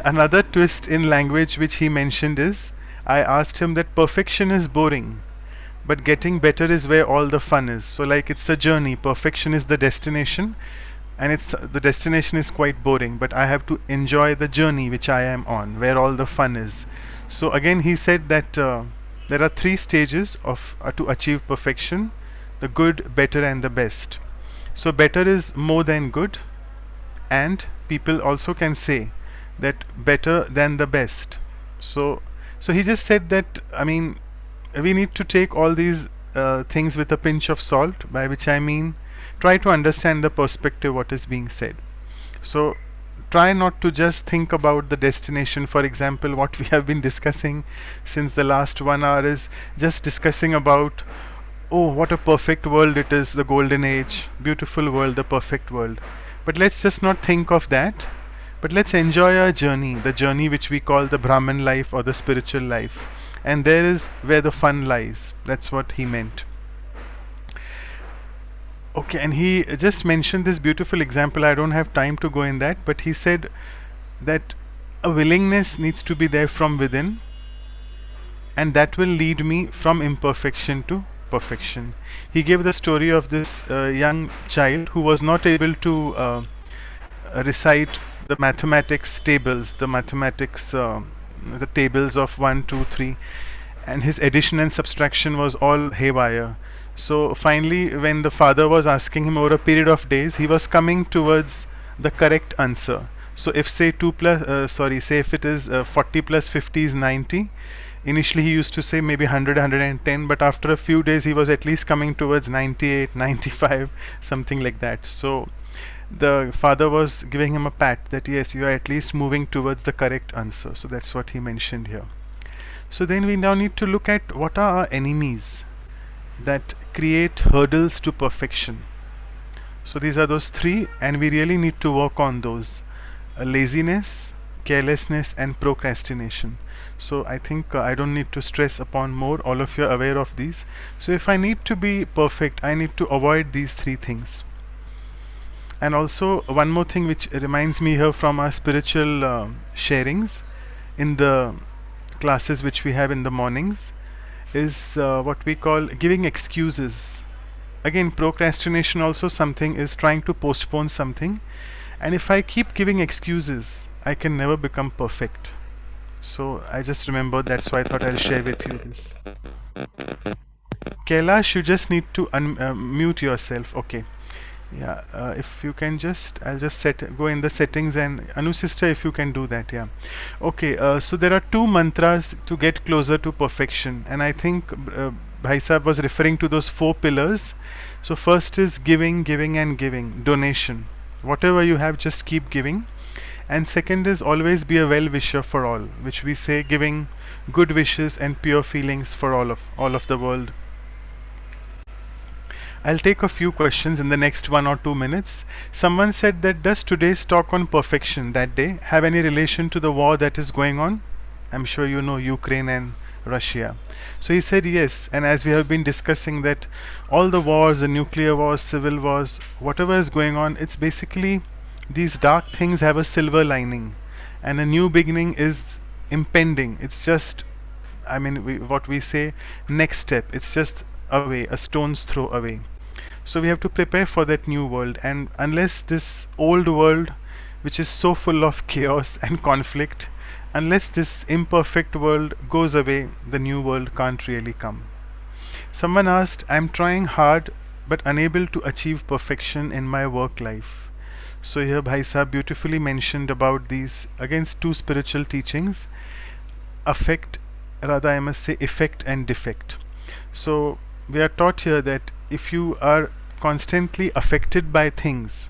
another twist in language which he mentioned is, I asked him that perfection is boring, but getting better is where all the fun is. So like it's a journey, perfection is the destination, and it's the destination is quite boring, but I have to enjoy the journey which I am on, where all the fun is. So again he said that there are 3 stages of to achieve perfection: the good, better, and the best. So better is more than good, and people also can say that better than the best. So he just said that, I mean, we need to take all these things with a pinch of salt, by which I mean try to understand the perspective what is being said. So try not to just think about the destination. For example, what we have been discussing since the last 1 hour is just discussing about, oh, what a perfect world it is, the golden age, beautiful world, the perfect world. But let's just not think of that, but let's enjoy our journey, the journey which we call the Brahman life or the spiritual life. And there is where the fun lies. That's what he meant. Okay, and he just mentioned this beautiful example. I don't have time to go in that, but he said that a willingness needs to be there from within, and that will lead me from imperfection to perfection. He gave the story of this young child who was not able to recite the mathematics tables, the tables of 1, 2, 3, and his addition and subtraction was all haywire. So finally, when the father was asking him over a period of days, he was coming towards the correct answer. So if say say if it is 40 plus 50 is 90, initially he used to say maybe 100, 110, but after a few days he was at least coming towards 98, 95, something like that. So the father was giving him a pat that yes, you are at least moving towards the correct answer. So that's what he mentioned here. So then we now need to look at what are our enemies that create hurdles to perfection. So these are those 3, and we really need to work on those: laziness, carelessness, and procrastination. So I think I don't need to stress upon more. All of you are aware of these. So if I need to be perfect, I need to avoid these 3 things. And also one more thing which reminds me here from our spiritual sharings in the classes which we have in the mornings is what we call giving excuses. Again, procrastination also something is trying to postpone something, and if I keep giving excuses, I can never become perfect. So I just remembered that, so I thought I'll share with you this. Kailash, you just need to mute yourself. Okay. Yeah, if you can just, I'll just go in the settings, and Anu sister, if you can do that, yeah. Okay, so there are two mantras to get closer to perfection, and I think Bhai Sahib was referring to those 4 pillars. So first is giving, giving and giving, donation. Whatever you have, just keep giving. And second is always be a well-wisher for all, which we say giving good wishes and pure feelings for all of the world. I'll take a few questions in the next 1 or 2 minutes. Someone said that does today's talk on perfection that day have any relation to the war that is going on? I'm sure you know Ukraine and Russia. So he said yes, and as we have been discussing that all the wars, the nuclear wars, civil wars, whatever is going on, it's basically these dark things have a silver lining, and a new beginning is impending. It's just, I mean, what we say, next step. It's just away, a stone's throw away. So we have to prepare for that new world, and unless this old world, which is so full of chaos and conflict, unless this imperfect world goes away, the new world can't really come. Someone asked, I'm trying hard but unable to achieve perfection in my work life. So here Bhai Sahib beautifully mentioned about these, against 2 spiritual teachings, affect, rather I must say effect and defect. So we are taught here that if you are constantly affected by things,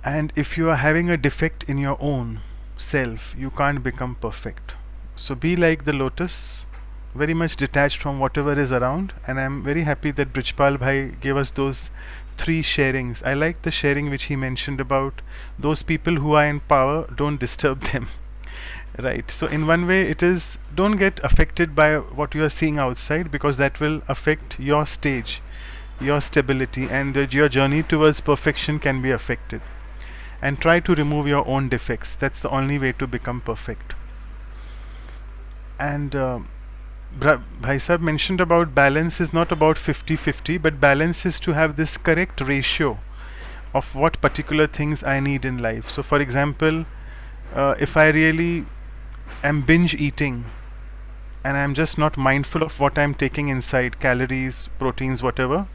and if you are having a defect in your own self, you can't become perfect. So be like the lotus, very much detached from whatever is around. And I'm very happy that Brijpal Bhai gave us those 3 sharings. I like the sharing which he mentioned about those people who are in power, don't disturb them. Right, so in one way it is, don't get affected by what you are seeing outside, because that will affect your stage, your stability, and your journey towards perfection can be affected. And try to remove your own defects. That's the only way to become perfect. And Bhai Sahib mentioned about balance is not about 50-50, but balance is to have this correct ratio of what particular things I need in life. So for example, if I really am binge eating and I'm just not mindful of what I'm taking inside, calories, proteins, whatever,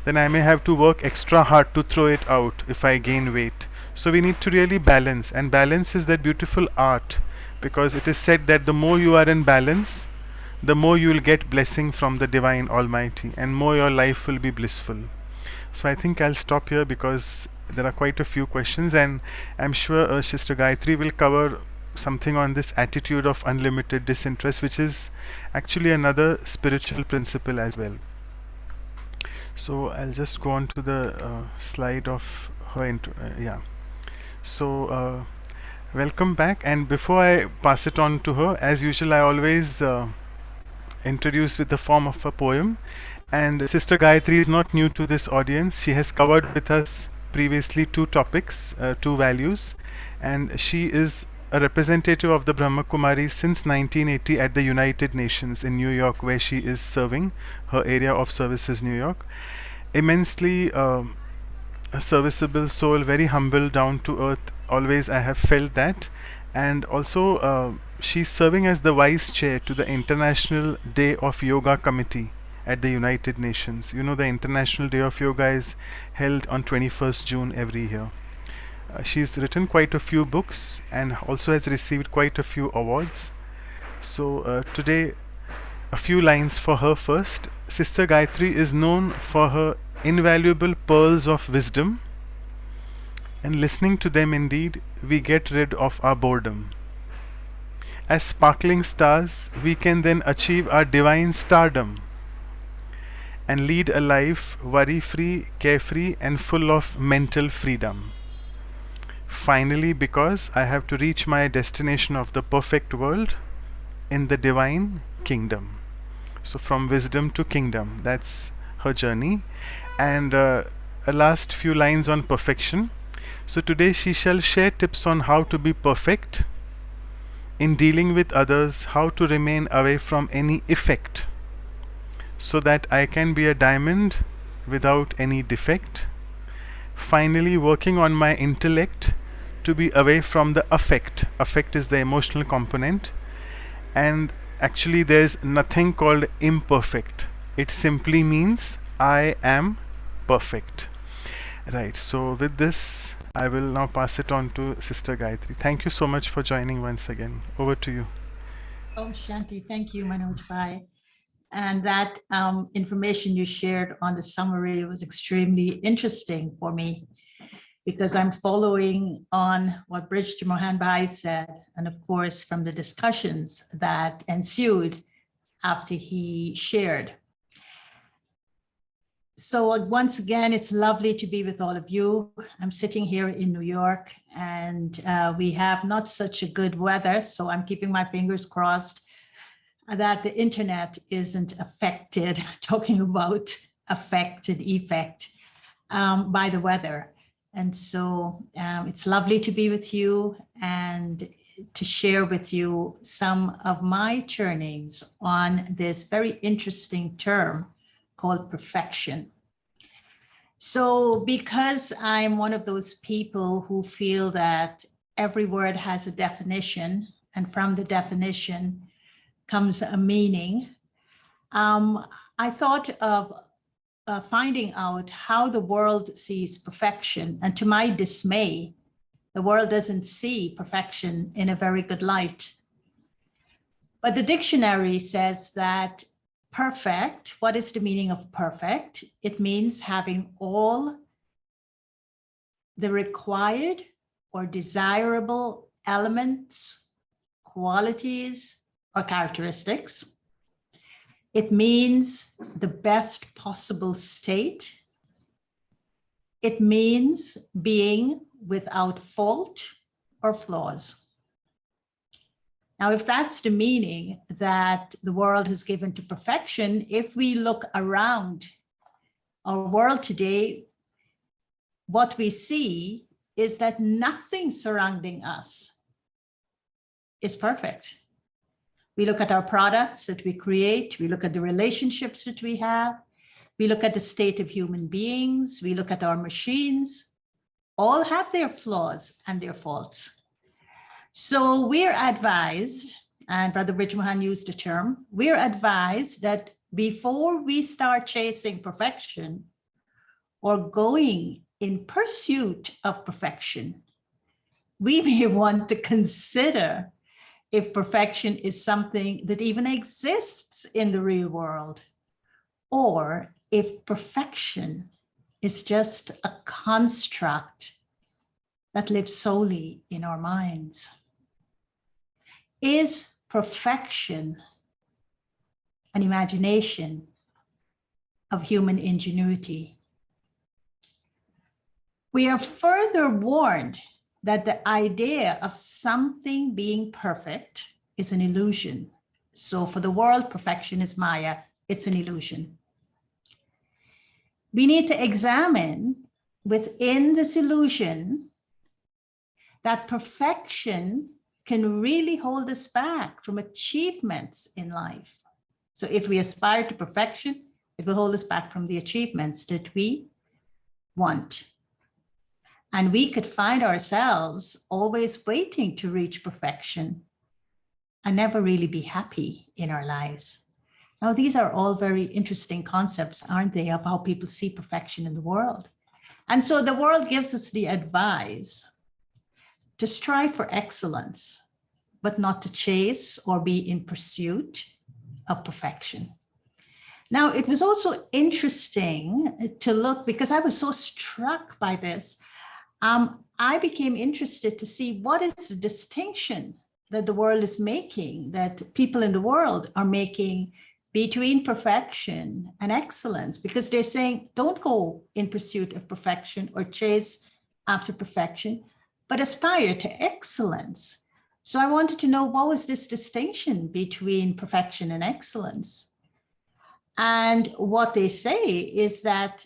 then I may have to work extra hard to throw it out if I gain weight. So we need to really balance, and balance is that beautiful art, because it is said that the more you are in balance, the more you will get blessing from the Divine Almighty, and more your life will be blissful. So I think I'll stop here because there are quite a few questions, and I'm sure Sister Gayatri will cover something on this attitude of unlimited disinterest, which is actually another spiritual principle as well. So I'll just go on to the slide of her yeah. So welcome back, and before I pass it on to her, as usual I always introduce with the form of a poem. And Sister Gayatri is not new to this audience. She has covered with us previously 2 topics, 2 values, and she is a representative of the Brahma Kumaris since 1980 at the United Nations in New York, where she is serving. Her area of service is New York. Immensely a serviceable soul, very humble, down to earth, always I have felt that. And also she's serving as the vice chair to the International Day of Yoga Committee at the United Nations. You know, the International Day of Yoga is held on 21st June every year. She's written quite a few books and also has received quite a few awards. So today a few lines for her first. Sister Gayatri is known for her invaluable pearls of wisdom, and listening to them indeed we get rid of our boredom. As sparkling stars we can then achieve our divine stardom and lead a life worry-free, carefree and full of mental freedom. Finally, because I have to reach my destination of the perfect world in the divine kingdom. So from wisdom to kingdom, that's her journey. And a last few lines on perfection. So today she shall share tips on how to be perfect in dealing with others, how to remain away from any effect, so that I can be a diamond without any defect. Finally, working on my intellect to be away from the affect. Affect is the emotional component, and actually there's nothing called imperfect. It simply means I am perfect. Right, so with this, I will now pass it on to Sister Gayatri. Thank you so much for joining once again. Over to you. Oh, Shanti, thank you, Manoj Bhai. And that information you shared on the summary was extremely interesting for me, because I'm following on what Brij Mohan Bhai said, and of course, from the discussions that ensued after he shared. So once again, it's lovely to be with all of you. I'm sitting here in New York, and we have not such a good weather, so I'm keeping my fingers crossed that the internet isn't affected, talking about affect and effect, by the weather. And so it's lovely to be with you and to share with you some of my churnings on this very interesting term called perfection. So because I'm one of those people who feel that every word has a definition, and from the definition comes a meaning, I thought of finding out how the world sees perfection. And to my dismay, the world doesn't see perfection in a very good light. But the dictionary says that perfect, what is the meaning of perfect? It means having all the required or desirable elements, qualities, or characteristics. It means the best possible state. It means being without fault or flaws. Now, if that's the meaning that the world has given to perfection, if we look around our world today, what we see is that nothing surrounding us is perfect. We look at our products that we create, we look at the relationships that we have, we look at the state of human beings, we look at our machines, all have their flaws and their faults. So we're advised, and Brother Brij Mohan used the term, we're advised that before we start chasing perfection or going in pursuit of perfection, we may want to consider if perfection is something that even exists in the real world, or if perfection is just a construct that lives solely in our minds. Is perfection an imagination of human ingenuity? We are further warned that the idea of something being perfect is an illusion. So for the world, perfection is Maya, it's an illusion. We need to examine within this illusion that perfection can really hold us back from achievements in life. So if we aspire to perfection, it will hold us back from the achievements that we want. And we could find ourselves always waiting to reach perfection and never really be happy in our lives. Now, these are all very interesting concepts, aren't they, of how people see perfection in the world. And so the world gives us the advice to strive for excellence, but not to chase or be in pursuit of perfection. Now, it was also interesting to look, because I was so struck by this, I became interested to see what is the distinction that the world is making, that people in the world are making between perfection and excellence, because they're saying, don't go in pursuit of perfection or chase after perfection, but aspire to excellence. So I wanted to know, what was this distinction between perfection and excellence? And what they say is that,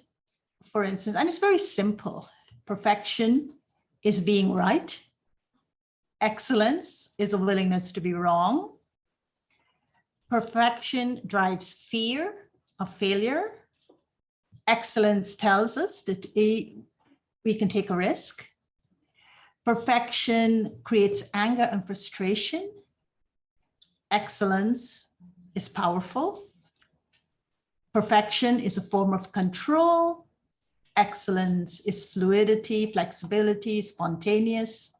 for instance, and it's very simple, perfection is being right, Excellence is a willingness to be wrong. Perfection drives fear of failure. Excellence tells us that we can take a risk. Perfection creates anger and frustration. Excellence is powerful. Perfection is a form of control. Excellence is fluidity, flexibility, spontaneous.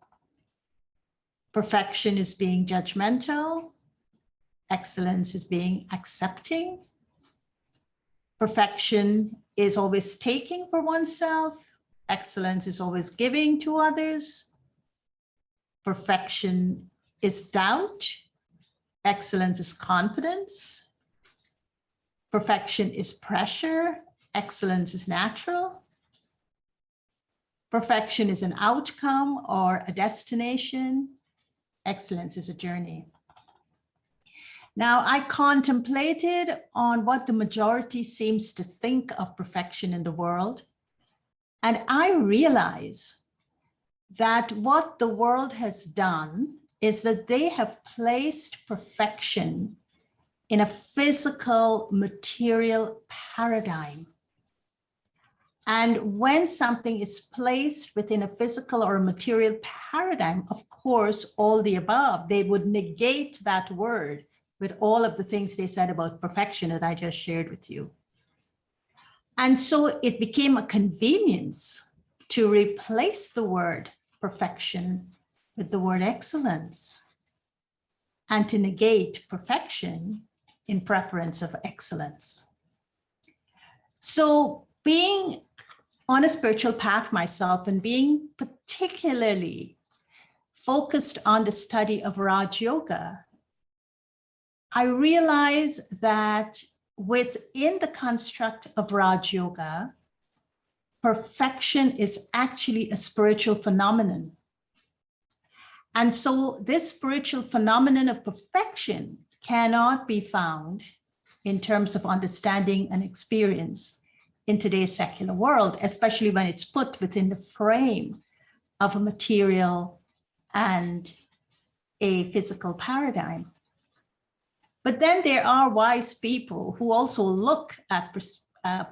Perfection is being judgmental. Excellence is being accepting. Perfection is always taking for oneself. Excellence is always giving to others. Perfection is doubt. Excellence is confidence. Perfection is pressure. Excellence is natural. Perfection is an outcome or a destination. Excellence is a journey. Now, I contemplated on what the majority seems to think of perfection in the world, and I realize that what the world has done is that they have placed perfection in a physical, material paradigm. And when something is placed within a physical or a material paradigm, of course, all the above, they would negate that word with all of the things they said about perfection that I just shared with you. And so it became a convenience to replace the word perfection with the word excellence, and to negate perfection in preference of excellence. So being on a spiritual path myself and being particularly focused on the study of Raj Yoga, I realize that within the construct of Raj Yoga, perfection is actually a spiritual phenomenon. And so this spiritual phenomenon of perfection cannot be found in terms of understanding and experience in today's secular world, especially when it's put within the frame of a material and a physical paradigm. But then there are wise people who also look at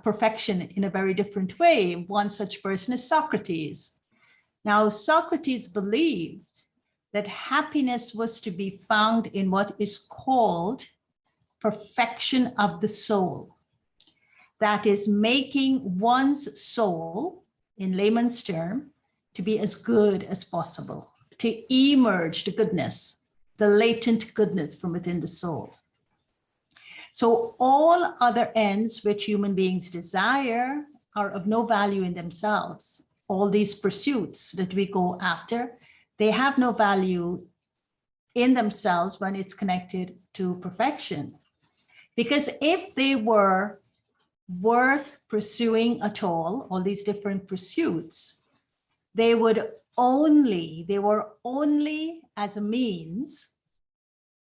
perfection in a very different way. One such person is Socrates. Now, Socrates believed that happiness was to be found in what is called perfection of the soul. That is making one's soul, in layman's term, to be as good as possible, to emerge the goodness, the latent goodness from within the soul. So all other ends which human beings desire are of no value in themselves. All these pursuits that we go after, they have no value in themselves when it's connected to perfection. Because if they were worth pursuing at all these different pursuits, they were only as a means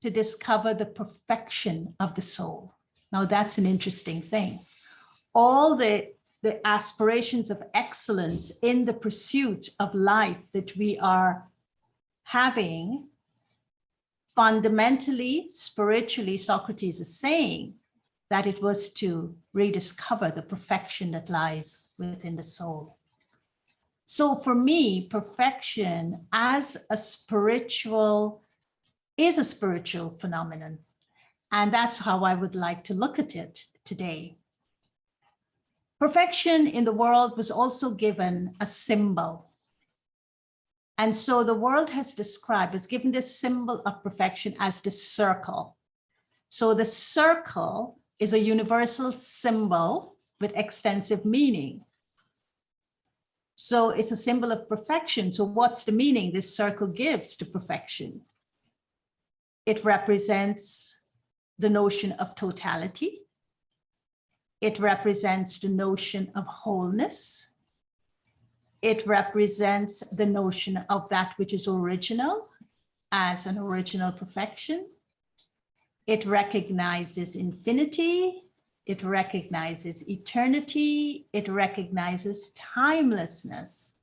to discover the perfection of the soul. Now that's an interesting thing. All the aspirations of excellence in the pursuit of life that we are having, fundamentally, spiritually, Socrates is saying that it was to rediscover the perfection that lies within the soul. So for me, perfection as a spiritual is a spiritual phenomenon. And that's how I would like to look at it today. Perfection in the world was also given a symbol. And so the world has given this symbol of perfection as the circle. So the circle is a universal symbol with extensive meaning. So it's a symbol of perfection. So what's the meaning this circle gives to perfection? It represents the notion of totality. It represents the notion of wholeness. It represents the notion of that which is original as an original perfection. It recognizes infinity. It recognizes eternity. It recognizes timelessness.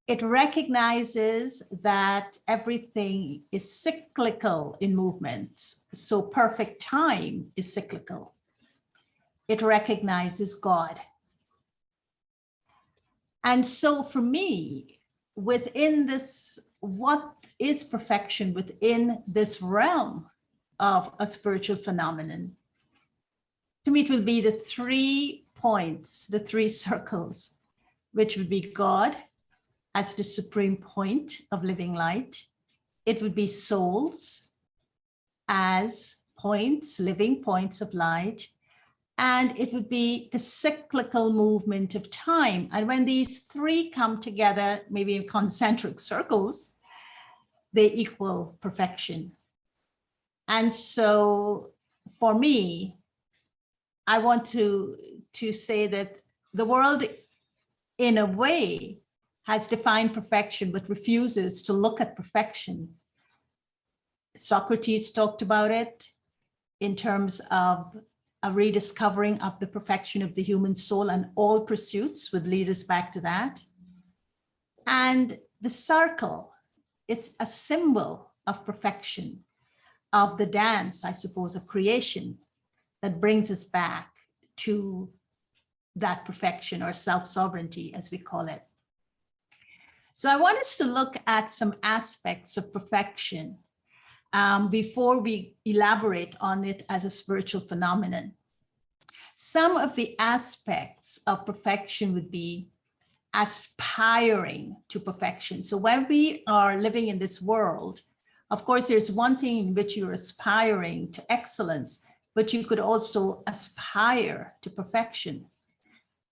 It recognizes that everything is cyclical in movements, so perfect time is cyclical. It recognizes God. And so for me, within this, what is perfection within this realm of a spiritual phenomenon? To me, it will be the 3 points, the 3 circles, which would be God as the supreme point of living light. It would be souls as points, living points of light. And it would be the cyclical movement of time. And when these 3 come together, maybe in concentric circles, they equal perfection. And so for me, I want to say that the world, in a way, has defined perfection, but refuses to look at perfection. Socrates talked about it in terms of a rediscovering of the perfection of the human soul, and all pursuits would lead us back to that. And the circle, it's a symbol of perfection, of the dance, I suppose, of creation that brings us back to that perfection, or self-sovereignty, as we call it. So I want us to look at some aspects of perfection before we elaborate on it as a spiritual phenomenon. Some of the aspects of perfection would be aspiring to perfection. So when we are living in this world, of course, there's one thing in which you're aspiring to excellence, but you could also aspire to perfection.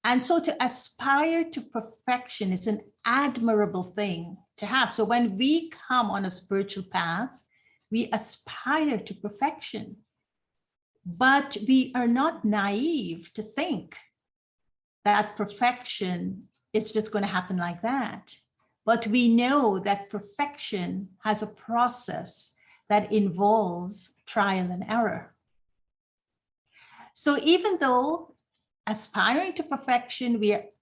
And so to aspire to perfection is an admirable thing to have. So when we come on a spiritual path, we aspire to perfection, but we are not naive to think that perfection is just going to happen like that. But we know that perfection has a process that involves trial and error. So even though aspiring to perfection,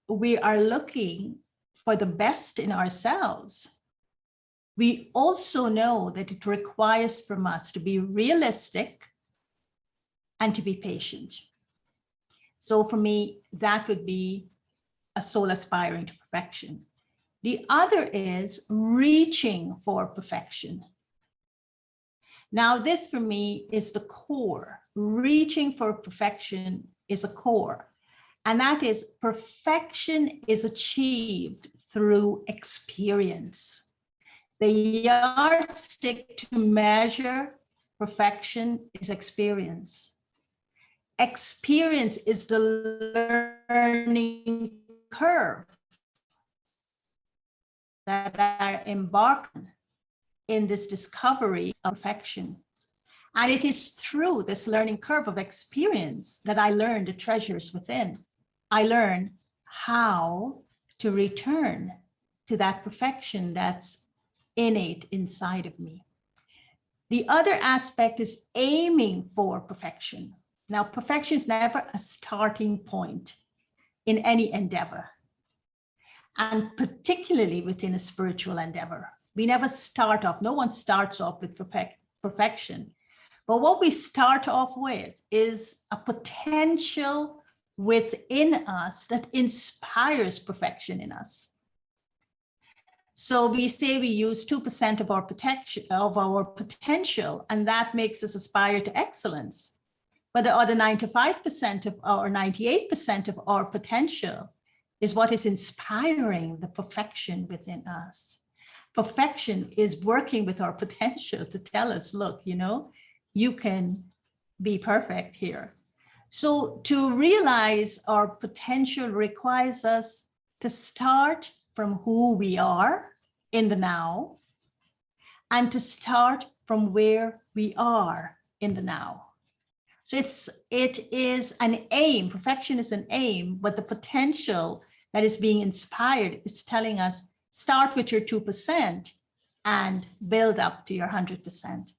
we are looking for the best in ourselves, we also know that it requires from us to be realistic and to be patient. So for me, that would be a soul aspiring to perfection. The other is reaching for perfection. Now, this for me is the core. Reaching for perfection is a core. And that is, perfection is achieved through experience. The yardstick to measure perfection is experience. Experience is the learning curve that I embark on in this discovery of perfection. And it is through this learning curve of experience that I learn the treasures within. I learn how to return to that perfection that's innate inside of me. The other aspect is aiming for perfection. Now, perfection is never a starting point in any endeavor, and particularly within a spiritual endeavor. We never start off, no one starts off with perfection. But what we start off with is a potential within us that inspires perfection in us. So we say we use 2% of our potential, and that makes us aspire to excellence. But the other 95% of our 98% of our potential is what is inspiring the perfection within us. Perfection is working with our potential to tell us, look, you can be perfect here. So to realize our potential requires us to start from who we are in the now and to start from where we are in the now. So it is an aim. Perfection is an aim, but the potential that is being inspired is telling us, start with your 2% and build up to your 100%.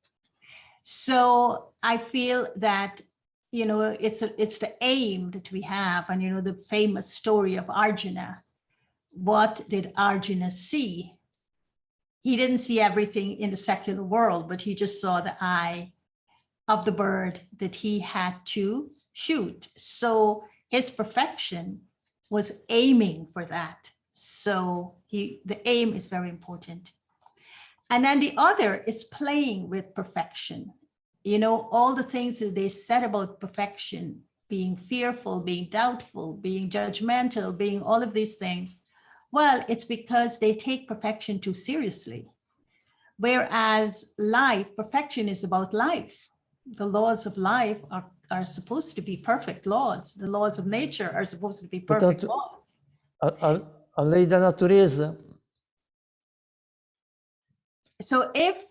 So I feel that, it's the aim that we have. And, the famous story of Arjuna, what did Arjuna see? He didn't see everything in the secular world, but he just saw the eye of the bird that he had to shoot. So his perfection was aiming for that. So the aim is very important. And then the other is playing with perfection. You know, all the things that they said about perfection, being fearful, being doubtful, being judgmental, being all of these things. Well, it's because they take perfection too seriously. Whereas life, perfection is about life. The laws of life are supposed to be perfect laws. The laws of nature are supposed to be perfect Portanto, laws. a lei da natureza. So if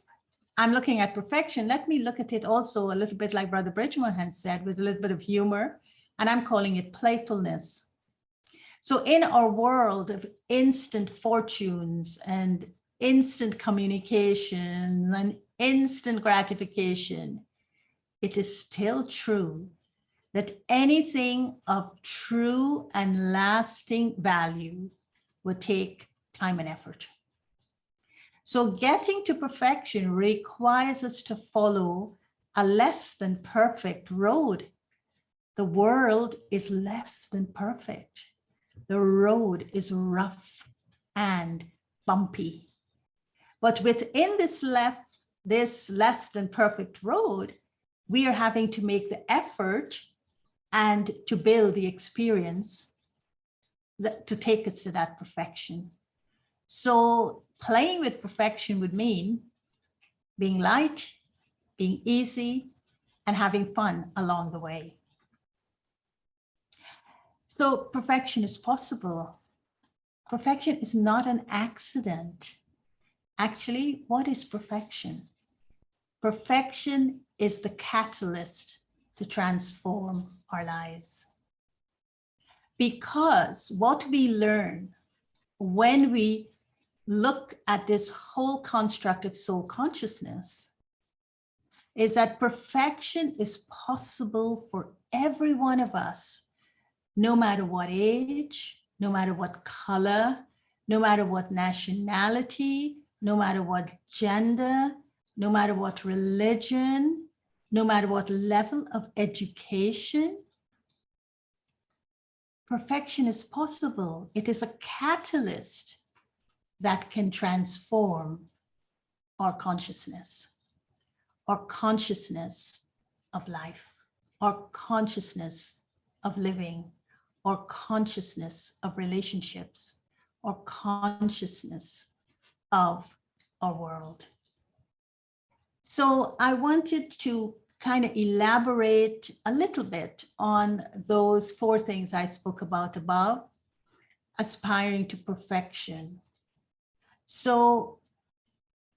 I'm looking at perfection, let me look at it also a little bit like Brother Bridgman said, with a little bit of humor, and I'm calling it playfulness. So in our world of instant fortunes and instant communication and instant gratification, it is still true that anything of true and lasting value would take time and effort. So getting to perfection requires us to follow a less than perfect road. The world is less than perfect. The road is rough and bumpy. But within this less than perfect road, we are having to make the effort and to build the experience to take us to that perfection. So playing with perfection would mean being light, being easy, and having fun along the way. So perfection is possible. Perfection is not an accident. Actually, what is perfection? Perfection is the catalyst to transform our lives. Because what we learn when we look at this whole construct of soul consciousness is that perfection is possible for every one of us, no matter what age, no matter what color, no matter what nationality, no matter what gender, no matter what religion, no matter what level of education. Perfection is possible. It is a catalyst that can transform our consciousness of life, our consciousness of living, our consciousness of relationships, our consciousness of our world. So I wanted to kind of elaborate a little bit on those 4 things I spoke about above, aspiring to perfection. So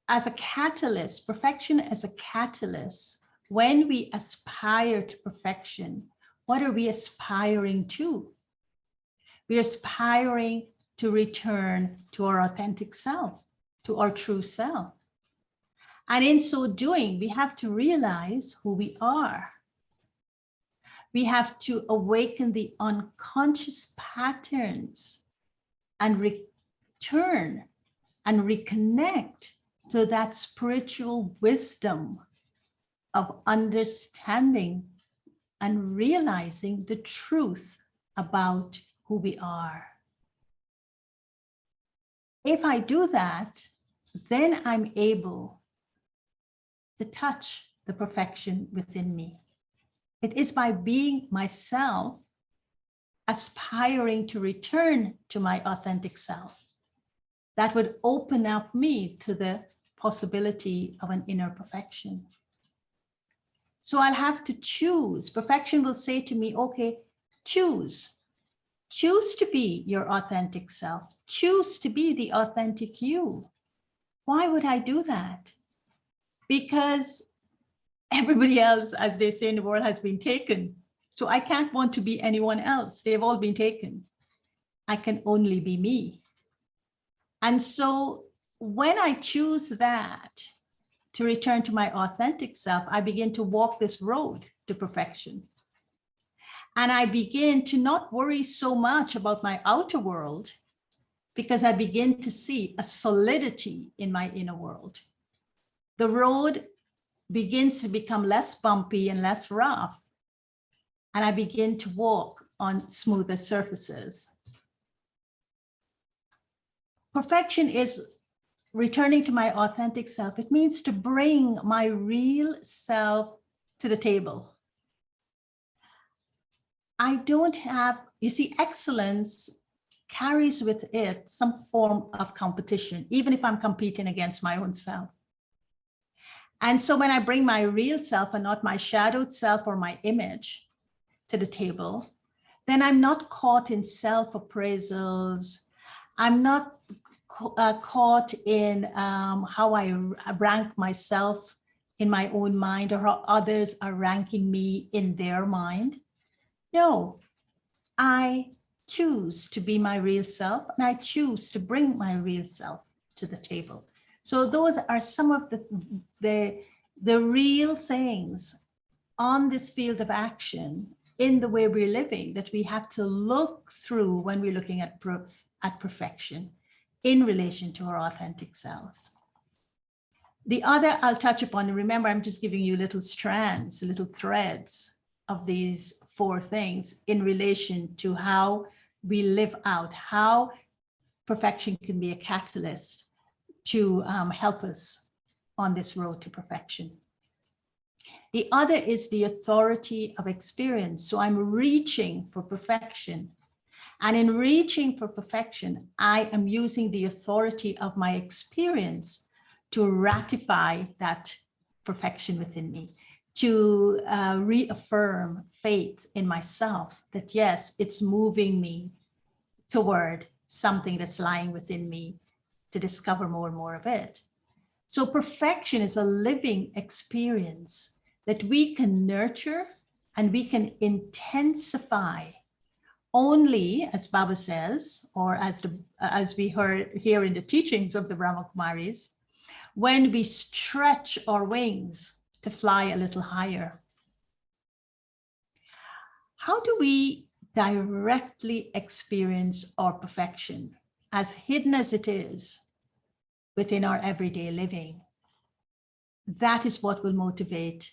as a catalyst, perfection as a catalyst, when we aspire to perfection, what are we aspiring to? We're aspiring to return to our authentic self, to our true self. And in so doing, we have to realize who we are. We have to awaken the unconscious patterns and return and reconnect to that spiritual wisdom of understanding and realizing the truth about who we are. If I do that, then I'm able to touch the perfection within me. It is by being myself, aspiring to return to my authentic self, that would open up me to the possibility of an inner perfection. So I'll have to choose. Perfection will say to me, okay, choose. Choose to be your authentic self. Choose to be the authentic you. Why would I do that? Because everybody else, as they say in the world, has been taken. So I can't want to be anyone else. They've all been taken. I can only be me. And so when I choose that, to return to my authentic self, I begin to walk this road to perfection. And I begin to not worry so much about my outer world, because I begin to see a solidity in my inner world. The road begins to become less bumpy and less rough, and I begin to walk on smoother surfaces. Perfection is returning to my authentic self. It means to bring my real self to the table. I don't have, you see, excellence carries with it some form of competition, even if I'm competing against my own self. And so when I bring my real self and not my shadowed self or my image to the table, then I'm not caught in self-appraisals. I'm not caught in how I rank myself in my own mind or how others are ranking me in their mind. No, I choose to be my real self, and I choose to bring my real self to the table. So those are some of the real things on this field of action in the way we're living that we have to look through when we're looking at perfection in relation to our authentic selves. The other I'll touch upon, and remember, I'm just giving you little strands, little threads of these 4 things in relation to how we live out, how perfection can be a catalyst to help us on this road to perfection. The other is the authority of experience. So I'm reaching for perfection. And in reaching for perfection, I am using the authority of my experience to ratify that perfection within me, to reaffirm faith in myself that, yes, it's moving me toward something that's lying within me to discover more and more of it. So perfection is a living experience that we can nurture and we can intensify only, as Baba says, or as we heard here in the teachings of the Brahmakumaris, when we stretch our wings to fly a little higher. How do we directly experience our perfection, as hidden as it is within our everyday living? That is what will motivate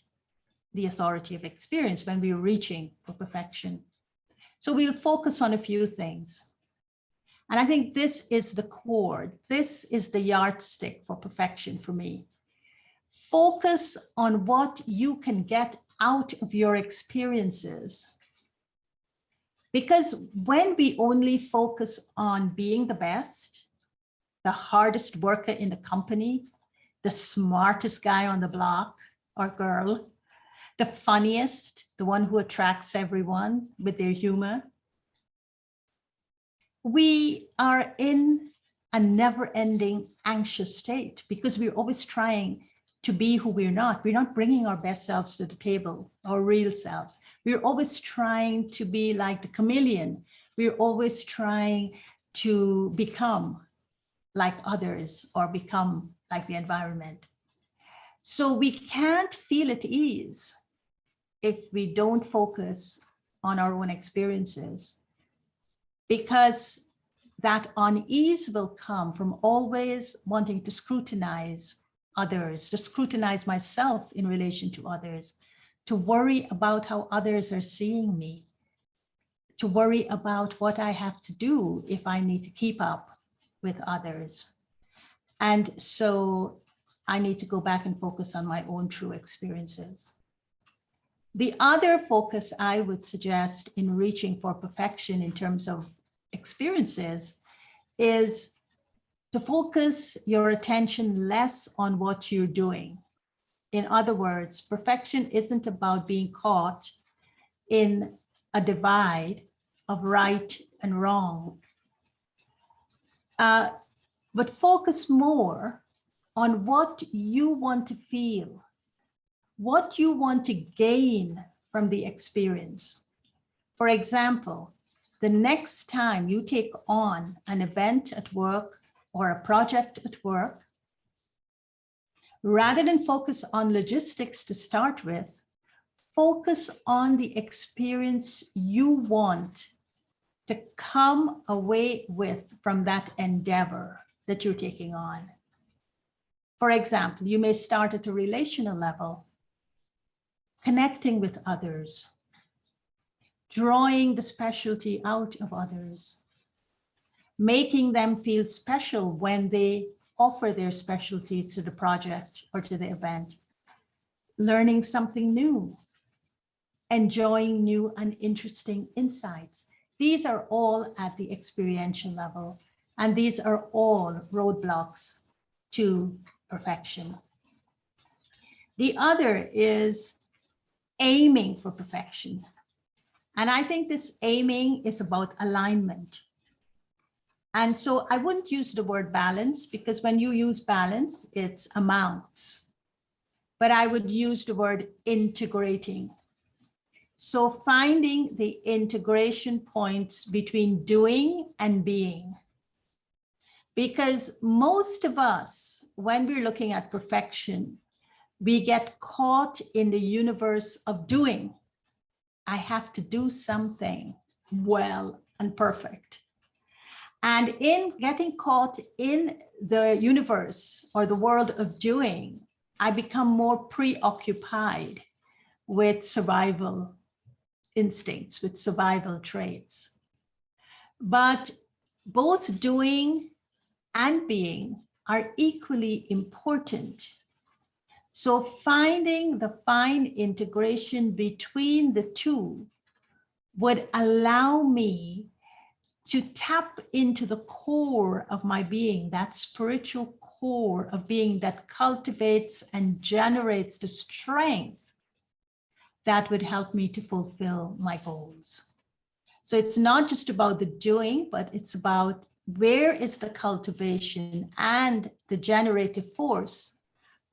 the authority of experience when we're reaching for perfection. So we'll focus on a few things. And I think this is the core. This is the yardstick for perfection for me. Focus on what you can get out of your experiences. Because when we only focus on being the best, the hardest worker in the company, the smartest guy on the block or girl, the funniest, the one who attracts everyone with their humor, we are in a never-ending anxious state because we're always trying to be who we're not. We're not bringing our best selves to the table, our real selves. We're always trying to be like the chameleon. We're always trying to become like others or become like the environment. So we can't feel at ease if we don't focus on our own experiences, because that unease will come from always wanting to scrutinize others, to scrutinize myself in relation to others, to worry about how others are seeing me, to worry about what I have to do if I need to keep up with others. And so I need to go back and focus on my own true experiences. The other focus I would suggest in reaching for perfection in terms of experiences is to focus your attention less on what you're doing. In other words, perfection isn't about being caught in a divide of right and wrong, but focus more on what you want to feel, what you want to gain from the experience. For example, the next time you take on an event at work or a project at work, rather than focus on logistics to start with, focus on the experience you want to come away with from that endeavor that you're taking on. For example, you may start at a relational level, connecting with others, drawing the specialty out of others, making them feel special when they offer their specialty to the project or to the event, learning something new, enjoying new and interesting insights. These are all at the experiential level, and these are all roadblocks to perfection. The other is aiming for perfection. And I think this aiming is about alignment. And so I wouldn't use the word balance, because when you use balance, it's amounts. But I would use the word integrating. So finding the integration points between doing and being. Because most of us, when we're looking at perfection, we get caught in the universe of doing. I have to do something well and perfect. And in getting caught in the universe or the world of doing, I become more preoccupied with survival instincts, with survival traits. But both doing and being are equally important. So finding the fine integration between the two would allow me to tap into the core of my being, that spiritual core of being that cultivates and generates the strength that would help me to fulfill my goals. So it's not just about the doing, but it's about where is the cultivation and the generative force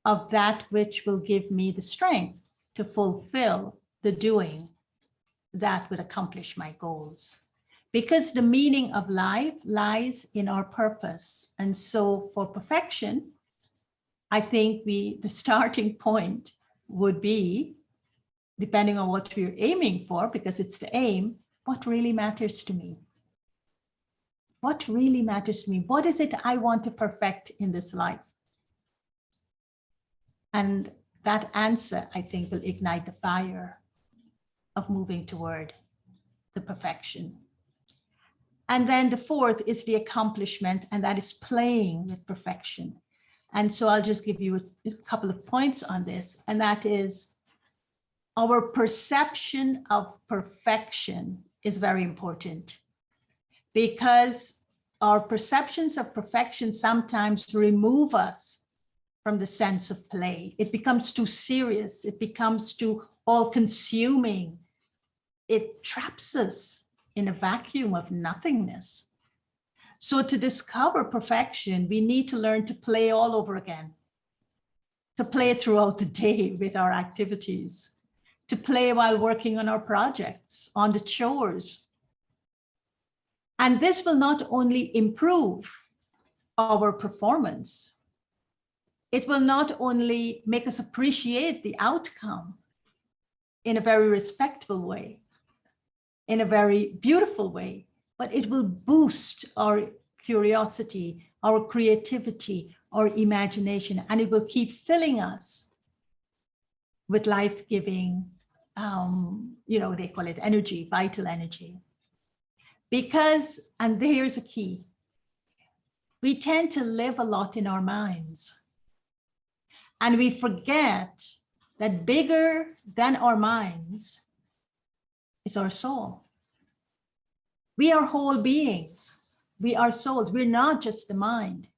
of that which will give me the strength to fulfill the doing that would accomplish my goals. Because the meaning of life lies in our purpose. And so for perfection, I think the starting point would be, depending on what we're aiming for, because it's the aim, what really matters to me? What really matters to me? What is it I want to perfect in this life? And that answer, I think, will ignite the fire of moving toward the perfection. And then the fourth is the accomplishment, and that is playing with perfection. And so I'll just give you a couple of points on this, and that is our perception of perfection is very important, because our perceptions of perfection sometimes remove us from the sense of play. It becomes too serious. It becomes too all-consuming. It traps us in a vacuum of nothingness. So to discover perfection, we need to learn to play all over again, to play throughout the day with our activities, to play while working on our projects, on the chores. And this will not only improve our performance, it will not only make us appreciate the outcome in a very respectful way, in a very beautiful way, but it will boost our curiosity, our creativity, our imagination, and it will keep filling us with life-giving, they call it energy, vital energy. Because, and here's a key, we tend to live a lot in our minds. And we forget that bigger than our minds is our soul. We are whole beings. We are souls. We're not just the mind.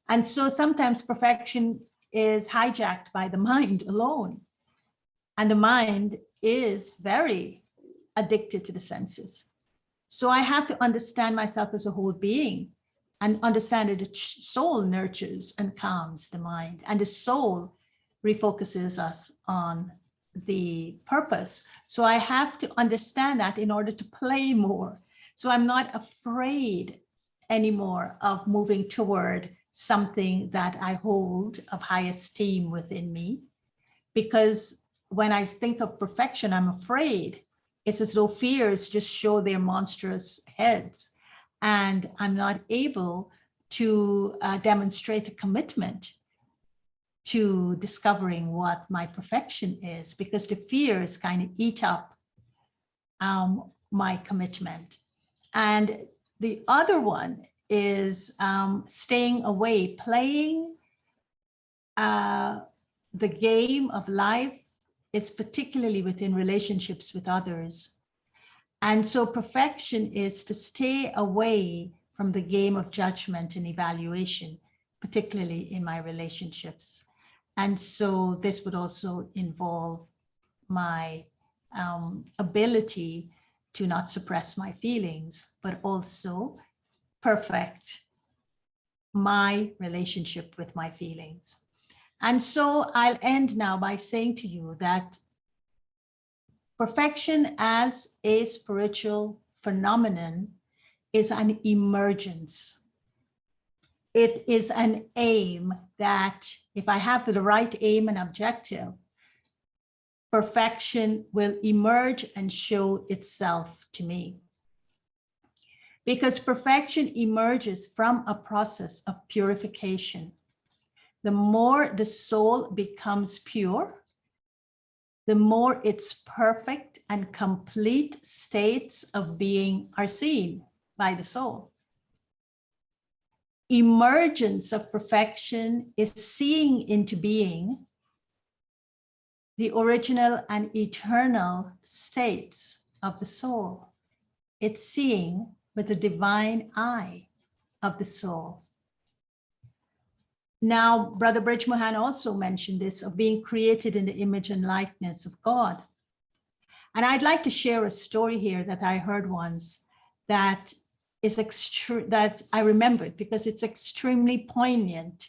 And so sometimes perfection is hijacked by the mind alone. And the mind is very addicted to the senses. So I have to understand myself as a whole being and understand that the soul nurtures and calms the mind, and the soul refocuses us on the purpose. So I have to understand that in order to play more. So I'm not afraid anymore of moving toward something that I hold of high esteem within me. Because when I think of perfection, I'm afraid it's as though fears just show their monstrous heads, and I'm not able to demonstrate a commitment to discovering what my perfection is, because the fears kind of eat up my commitment. And the other one is staying away, playing the game of life is particularly within relationships with others. And so perfection is to stay away from the game of judgment and evaluation, particularly in my relationships. And so this would also involve my ability to not suppress my feelings, but also perfect my relationship with my feelings. And so I'll end now by saying to you that perfection as a spiritual phenomenon is an emergence. It is an aim that if I have the right aim and objective, perfection will emerge and show itself to me. Because perfection emerges from a process of purification. The more the soul becomes pure, the more its perfect and complete states of being are seen by the soul. Emergence of perfection is seeing into being the original and eternal states of the soul. It's seeing with the divine eye of the soul. Now, Brother Bridgemohan also mentioned this of being created in the image and likeness of God. And I'd like to share a story here that I heard once that is that I remembered because it's extremely poignant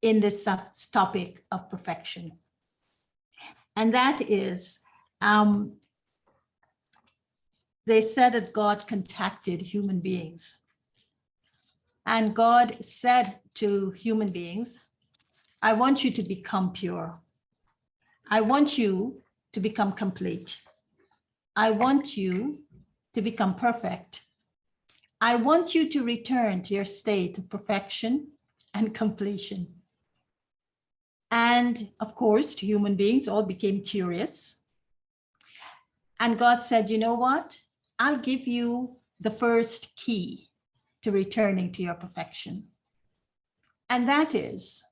in this topic of perfection. And that is, they said that God contacted human beings. And God said to human beings, I want you to become pure. I want you to become complete. I want you to become perfect. I want you to return to your state of perfection and completion. And of course, human beings all became curious. And God said, you know what? I'll give you the first key to returning to your perfection. And that is,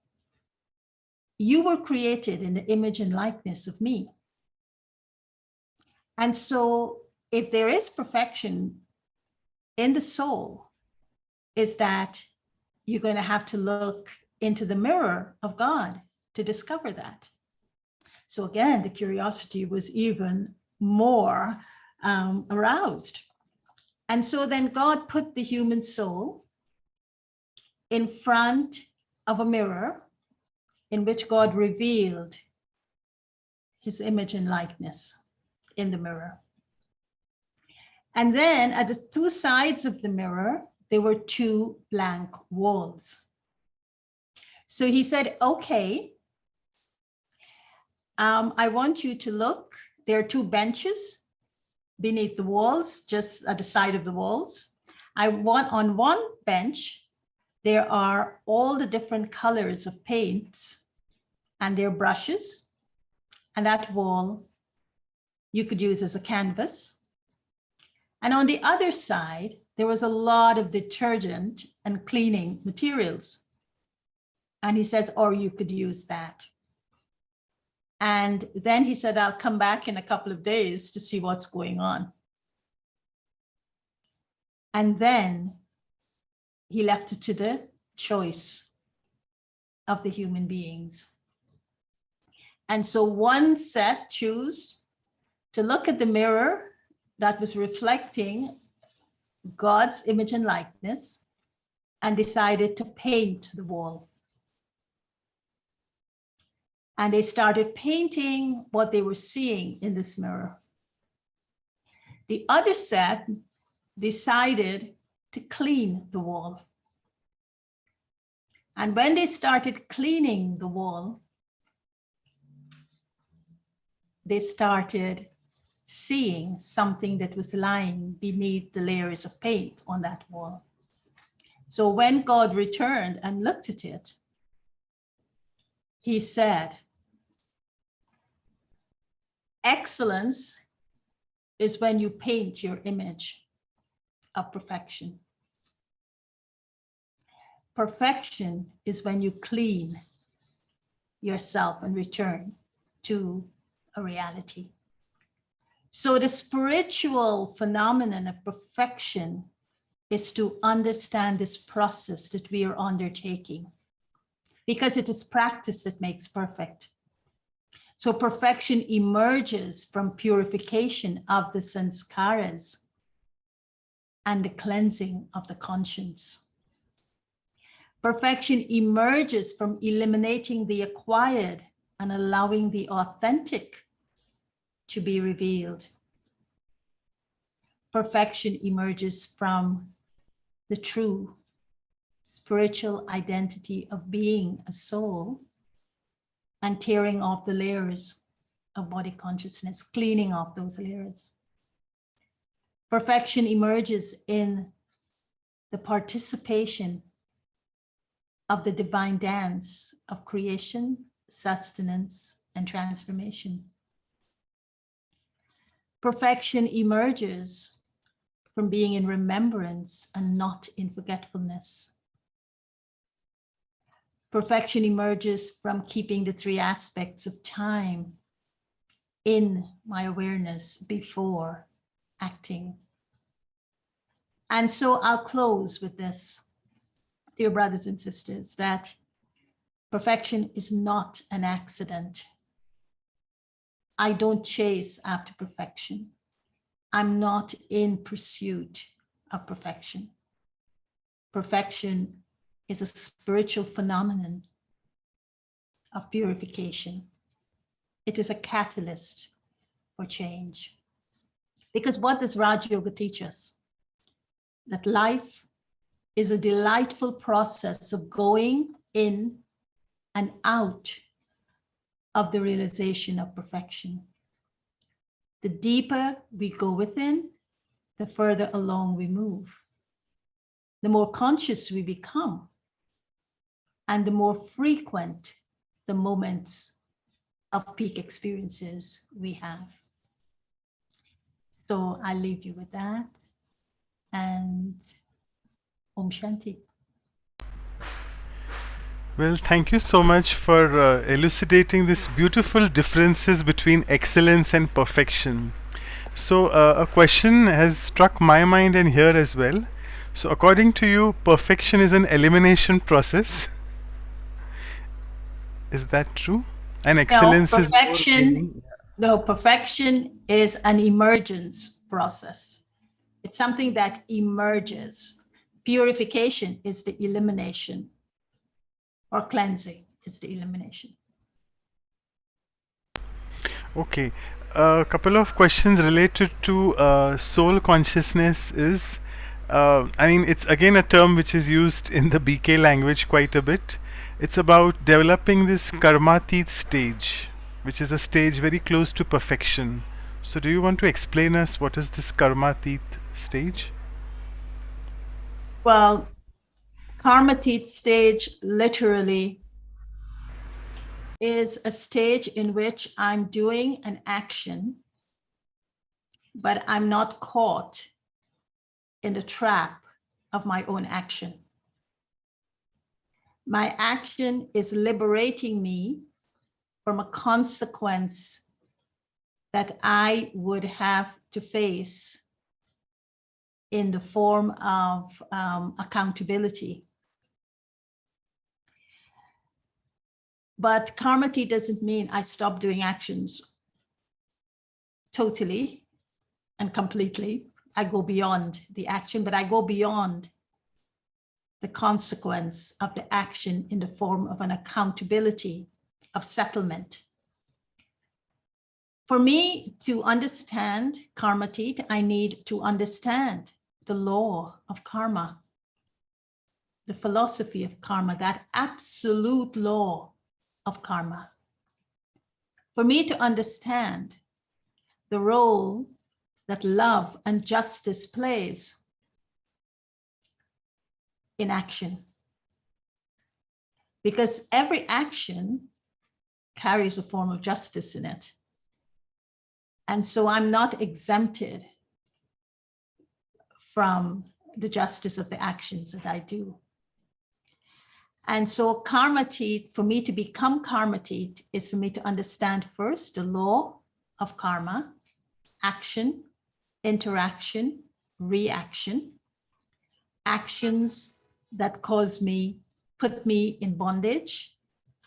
you were created in the image and likeness of me. And so if there is perfection in the soul, is that you're going to have to look into the mirror of God to discover that. So again, the curiosity was even more aroused. And so then God put the human soul in front of a mirror in which God revealed his image and likeness in the mirror. And then at the two sides of the mirror, there were two blank walls. So he said, okay, I want you to look. There are two benches beneath the walls, just at the side of the walls. I want on one bench, there are all the different colors of paints and their brushes. And that wall you could use as a canvas. And on the other side, there was a lot of detergent and cleaning materials. And he says, or you could use that. And then he said, I'll come back in a couple of days to see what's going on. And then he left it to the choice of the human beings. And so one set chose to look at the mirror that was reflecting God's image and likeness and decided to paint the wall. And they started painting what they were seeing in this mirror. The other set decided to clean the wall. And when they started cleaning the wall, they started seeing something that was lying beneath the layers of paint on that wall. So when God returned and looked at it, he said, excellence is when you paint your image of perfection. Perfection is when you clean yourself and return to a reality. So the spiritual phenomenon of perfection is to understand this process that we are undertaking, because it is practice that makes perfect. So perfection emerges from purification of the sanskaras and the cleansing of the conscience. Perfection emerges from eliminating the acquired and allowing the authentic to be revealed. Perfection emerges from the true spiritual identity of being a soul and tearing off the layers of body consciousness, cleaning off those layers. Perfection emerges in the participation of the divine dance of creation, sustenance, and transformation. Perfection emerges from being in remembrance and not in forgetfulness. Perfection emerges from keeping the three aspects of time in my awareness before acting. And so I'll close with this, dear brothers and sisters, that perfection is not an accident. I don't chase after perfection. I'm not in pursuit of perfection. Perfection is a spiritual phenomenon of purification. It is a catalyst for change. Because what does Raj Yoga teach us? That life is a delightful process of going in and out of the realization of perfection. The deeper we go within, the further along we move. The more conscious we become, and the more frequent the moments of peak experiences we have. So I leave you with that, and Om Shanti. Well, thank you so much for elucidating these beautiful differences between excellence and perfection. So a question has struck my mind and here as well. So according to you, perfection is an elimination process. Is that true? And excellence is more gaining. No, perfection is an emergence process. It's something that emerges. Purification is the elimination, or cleansing is the elimination. Okay, a couple of questions related to soul consciousness is, I mean, it's again a term which is used in the BK language quite a bit. It's about developing this karmatit stage, which is a stage very close to perfection. So do you want to explain us what is this karmatit stage? Well, karmatit stage literally is a stage in which I'm doing an action, but I'm not caught in the trap of my own action. My action is liberating me from a consequence that I would have to face in the form of accountability. But karmati doesn't mean I stop doing actions totally and completely. I go beyond the action, but I go beyond the consequence of the action in the form of an accountability of settlement. For me to understand karmatit, I need to understand the law of karma, the philosophy of karma, that absolute law of karma. For me to understand the role that love and justice plays in action. Because every action carries a form of justice in it. And so I'm not exempted from the justice of the actions that I do. And so Karmatit, for me to become Karmatit, is for me to understand first the law of karma, action, interaction, reaction, actions that cause me, put me in bondage,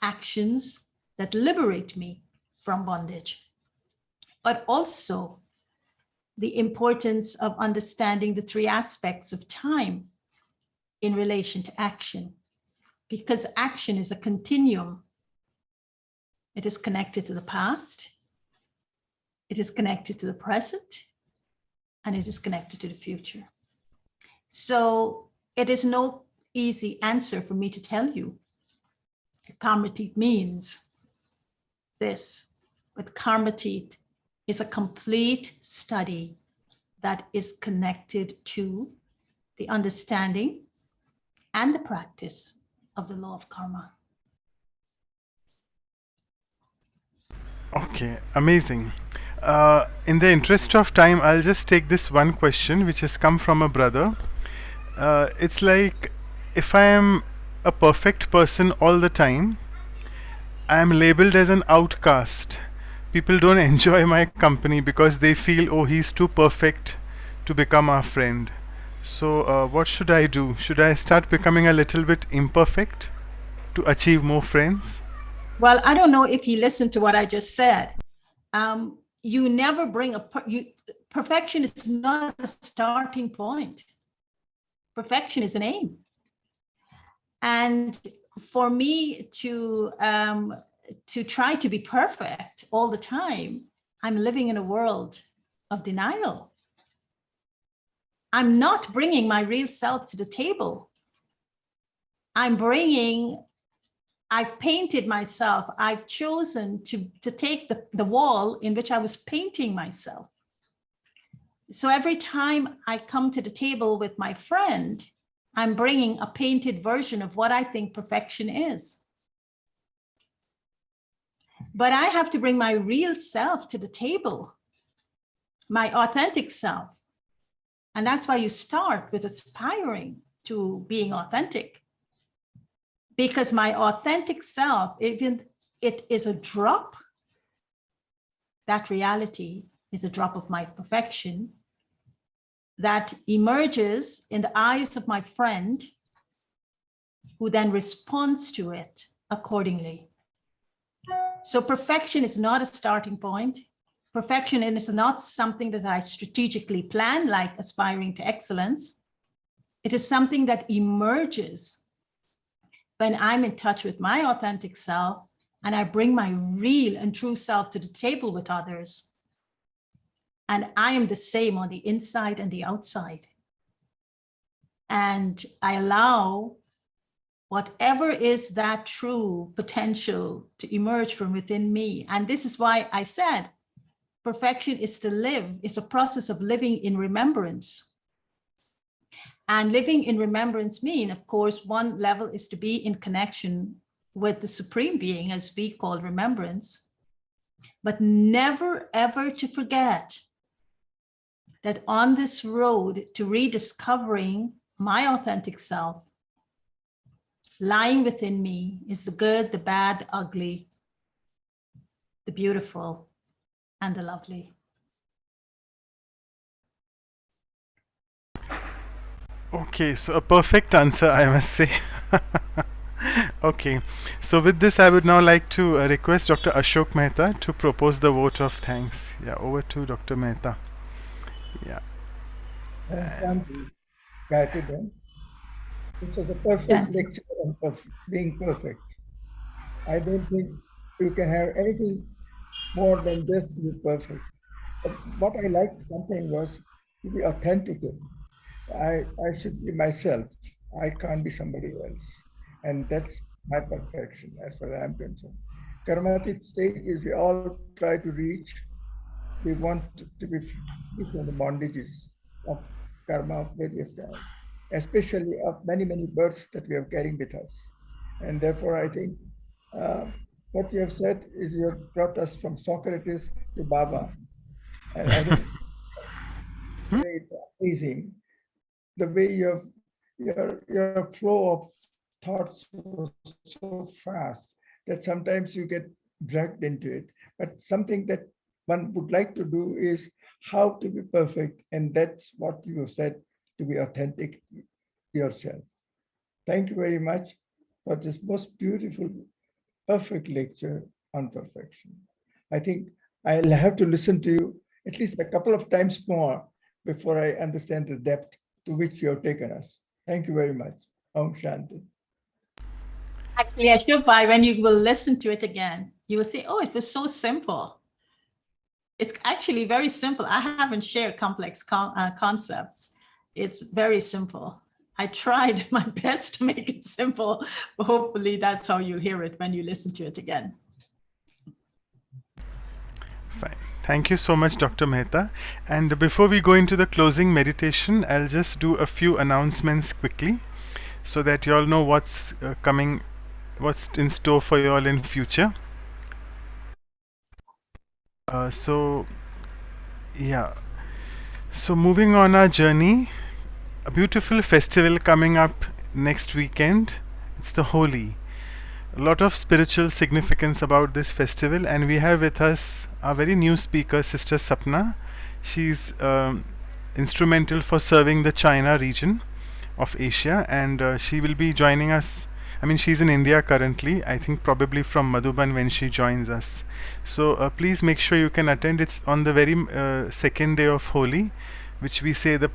actions that liberate me from bondage, but also the importance of understanding the three aspects of time in relation to action, because action is a continuum. It is connected to the past, it is connected to the present, and it is connected to the future. So it is no easy answer for me to tell you. Karmatit means this, but Karmatit is a complete study that is connected to the understanding and the practice of the law of karma. Okay, amazing. In the interest of time, I'll just take this one question which has come from a brother. It's like, if I am a perfect person all the time, I am labeled as an outcast. People don't enjoy my company because they feel, oh, he's too perfect to become our friend. So what should I do? Should I start becoming a little bit imperfect to achieve more friends? Well, I don't know if you listened to what I just said. You never bring perfection is not a starting point. Perfection is an aim. And for me to try to be perfect all the time, I'm living in a world of denial. I'm not bringing my real self to the table. I've painted myself. I've chosen to take the wall in which I was painting myself. So every time I come to the table with my friend, I'm bringing a painted version of what I think perfection is. But I have to bring my real self to the table, my authentic self. And that's why you start with aspiring to being authentic. Because my authentic self, even it is a drop, that reality is a drop of my perfection that emerges in the eyes of my friend, who then responds to it accordingly. So perfection is not a starting point. Perfection is not something that I strategically plan, like aspiring to excellence. It is something that emerges when I'm in touch with my authentic self and I bring my real and true self to the table with others. And I am the same on the inside and the outside. And I allow whatever is that true potential to emerge from within me. And this is why I said, perfection is to live, it's a process of living in remembrance. And living in remembrance means, of course, one level is to be in connection with the Supreme Being, as we call remembrance, but never ever to forget that on this road to rediscovering my authentic self, lying within me is the good, the bad, the ugly, the beautiful, and the lovely. Okay, so a perfect answer, I must say. Okay, so with this, I would now like to request Dr. Ashok Mehta to propose the vote of thanks. Yeah, over to Dr. Mehta. Yeah. Thank you, Gayatri. This was a perfect lecture on being perfect. I don't think you can have anything more than just to be perfect. But what I liked something was to be authentic. I should be myself. I can't be somebody else. And that's my perfection as far as I'm concerned. Karmatic state is we all try to reach, we want to be free from the bondages of karma of various kinds, especially of many, many births that we are carrying with us. And therefore, I think what you have said is you have brought us from Socrates to Baba. And I think it's amazing the way your flow of thoughts was so fast that sometimes you get dragged into it. But something that one would like to do is how to be perfect, and that's what you have said, to be authentic yourself. Thank you very much for this most beautiful, perfect lecture on perfection. I think I'll have to listen to you at least a couple of times more before I understand the depth to which you have taken us. Thank you very much. Om Shanti. Actually, I should buy when you will listen to it again, you will say, oh, it was so simple. It's actually very simple. I haven't shared complex concepts. It's very simple. I tried my best to make it simple. Hopefully that's how you hear it when you listen to it again. Fine. Thank you so much, Dr. Mehta. And before we go into the closing meditation, I'll just do a few announcements quickly so that you all know what's coming, what's in store for you all in future. So moving on our journey, a beautiful festival coming up next weekend. It's the Holi. A lot of spiritual significance about this festival, and we have with us a very new speaker, Sister Sapna. She's instrumental for serving the China region of Asia, and she will be joining us. I mean, she's in India currently, I think probably from Madhuban when she joins us. So please make sure you can attend. It's on the very second day of Holi, which we say the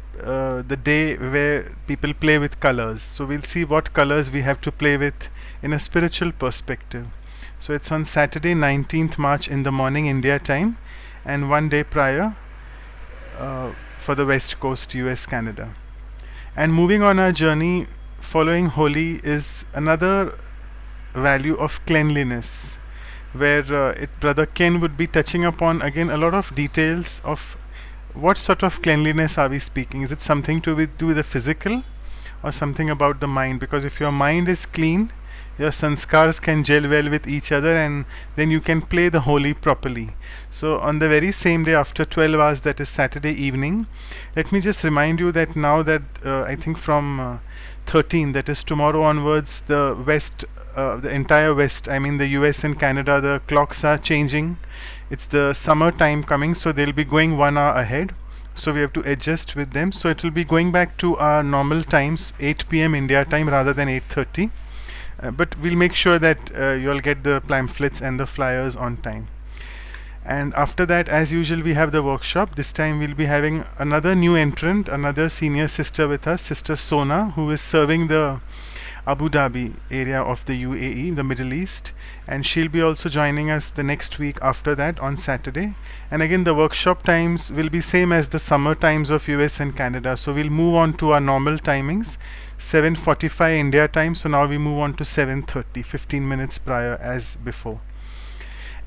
day where people play with colors. So we'll see what colors we have to play with in a spiritual perspective. So it's on Saturday 19th March in the morning India time, and one day prior for the West Coast, US, Canada. And moving on our journey following Holi is another value of cleanliness, where Brother Ken would be touching upon again a lot of details of what sort of cleanliness are we speaking. Is it something to do with the physical or something about the mind? Because if your mind is clean, your sanskars can gel well with each other, and then you can play the Holi properly. So on the very same day after 12 hours, that is Saturday evening, let me just remind you that now that I think from 13, that is tomorrow onwards, the West, the entire West, I mean the US and Canada, the clocks are changing. It's the summer time coming, so they'll be going 1 hour ahead. So we have to adjust with them. So it will be going back to our normal times, 8 p.m. India time rather than 8:30. But we'll make sure that you'll get the pamphlets and the flyers on time. And after that, as usual, we have the workshop. This time we'll be having another new entrant, another senior sister with us, Sister Sona, who is serving the Abu Dhabi area of the UAE, the Middle East, and she'll be also joining us the next week after that on Saturday. And again, the workshop times will be same as the summer times of US and Canada. So we'll move on to our normal timings, 7:45 India time. So now we move on to 7:30, 15 minutes prior as before.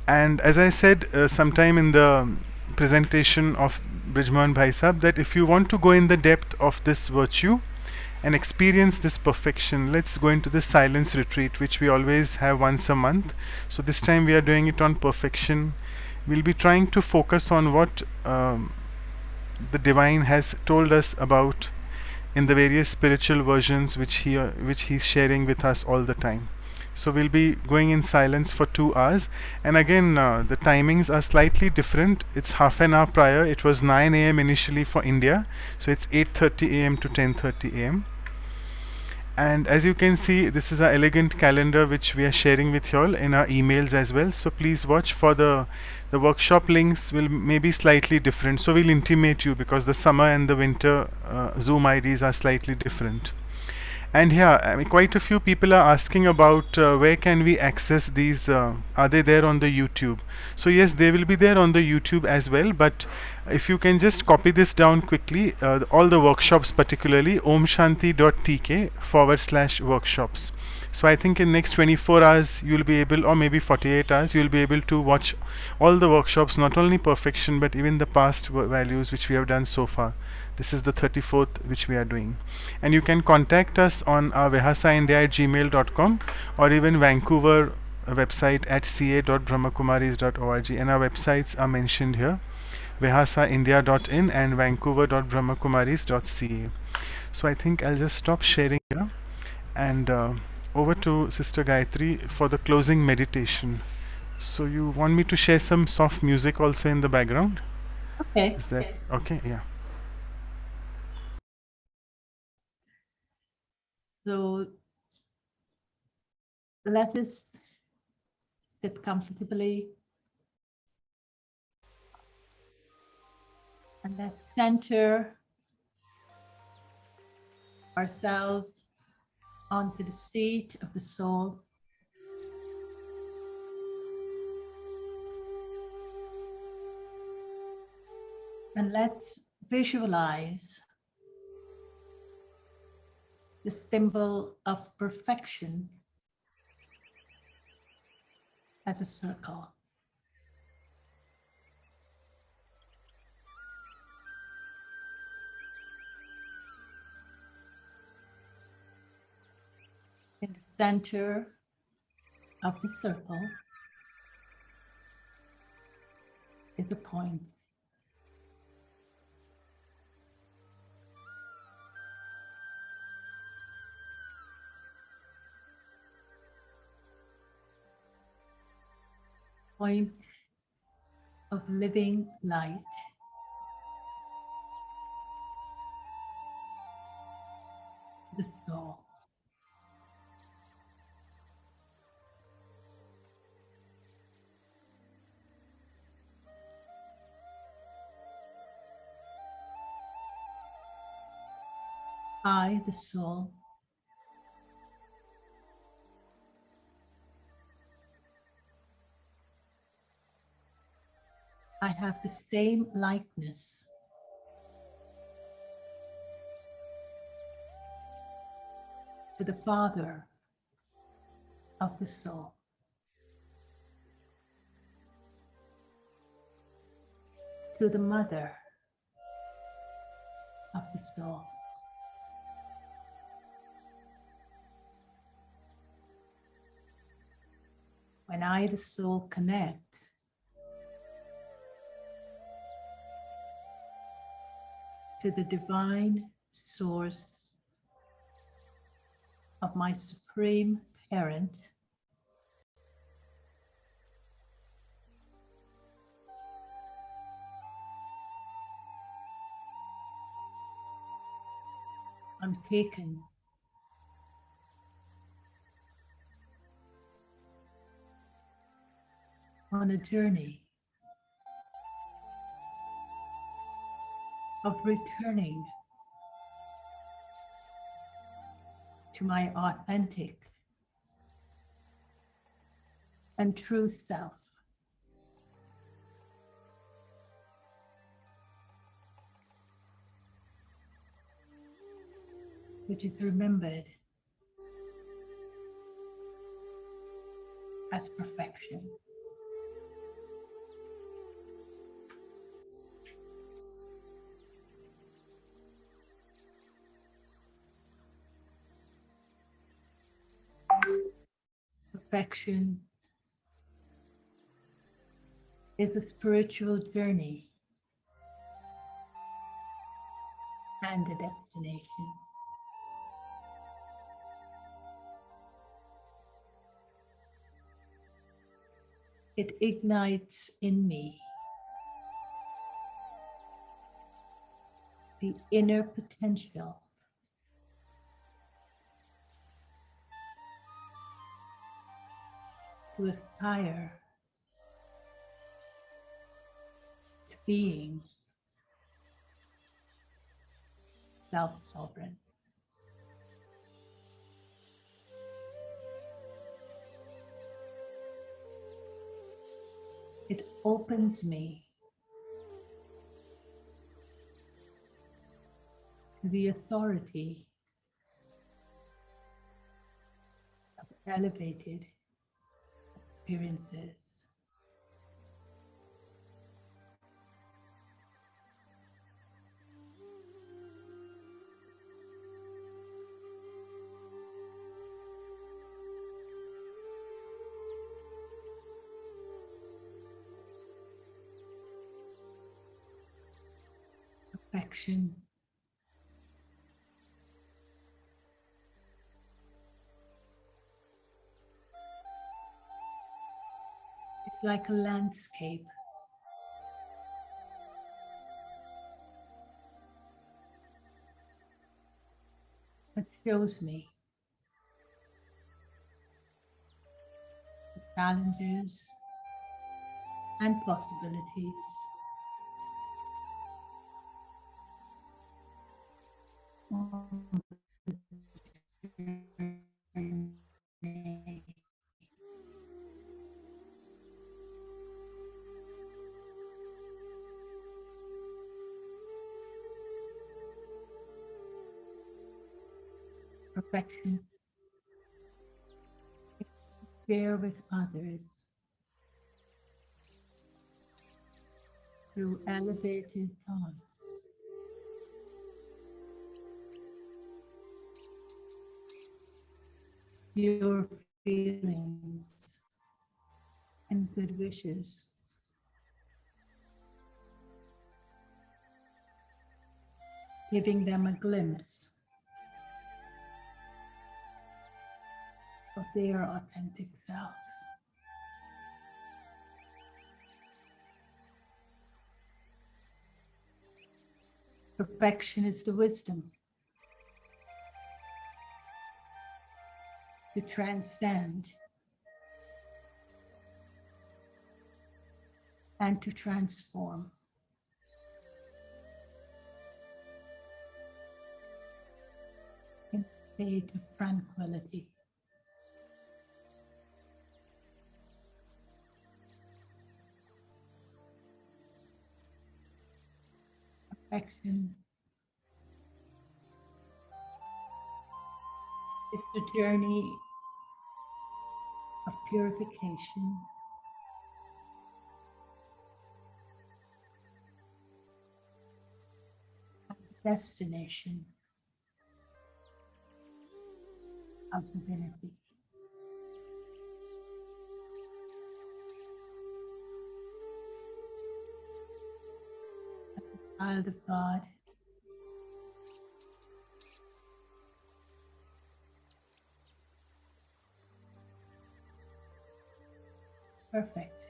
And as I said sometime in the presentation of Brijmohan Bhai Sahab, that if you want to go in the depth of this virtue and experience this perfection, let's go into the silence retreat, which we always have once a month. So this time we are doing it on perfection. We'll be trying to focus on what the divine has told us about in the various spiritual versions which he's sharing with us all the time. So we'll be going in silence for 2 hours, and again the timings are slightly different. It's half an hour prior. It was 9 a.m. initially for India, so it's 8:30 a.m. to 10:30 a.m. And as you can see, this is our elegant calendar which we are sharing with you all in our emails as well. So please watch for the workshop links will maybe slightly different. So we'll intimate you because the summer and the winter Zoom IDs are slightly different. And here, I mean, quite a few people are asking about where can we access these, are they there on the YouTube? So yes, they will be there on the YouTube as well, but if you can just copy this down quickly, all the workshops, particularly omshanti.tk/workshops. So I think in next 24 hours you'll be able, or maybe 48 hours, you'll be able to watch all the workshops, not only perfection but even the past values which we have done so far. This is the 34th which we are doing. And you can contact us on our vihasaindia@gmail.com, or even Vancouver website at ca.brahmakumaris.org, and our websites are mentioned here: vihasaindia.in and vancouver.brahmakumaris.ca. So I think I'll just stop sharing here, and over to Sister Gayatri for the closing meditation. So you want me to share some soft music also in the background? Okay. Is that okay? Yeah. So let us sit comfortably and let's center ourselves onto the seat of the soul. And let's visualize the symbol of perfection as a circle. In the center of the circle is a point. Point of living light. The soul. I, the soul, I have the same likeness to the Father of the soul. To the Mother of the soul. When I, the soul, connect to the divine source of my supreme parent, I'm taken on a journey of returning to my authentic and true self. Which is remembered as perfection. Perfection is a spiritual journey and a destination. It ignites in me the inner potential to aspire to being self-sovereign. It opens me to the authority of elevated experiences. Perfection. It's like a landscape. It shows me the challenges and possibilities. Perfection is to share with others through elevated thoughts. Your feelings and good wishes. Giving them a glimpse of their authentic selves. Perfection is the wisdom to transcend and to transform. In a state of tranquility. Perfection is the journey of purification and destination of divinity. As a child of God, perfect.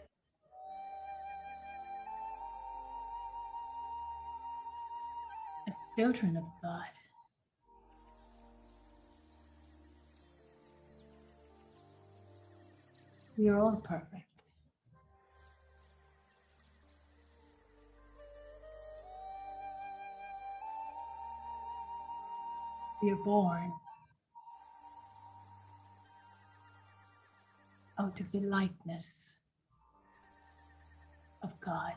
As children of God, we are all perfect. We are born out of the likeness of God.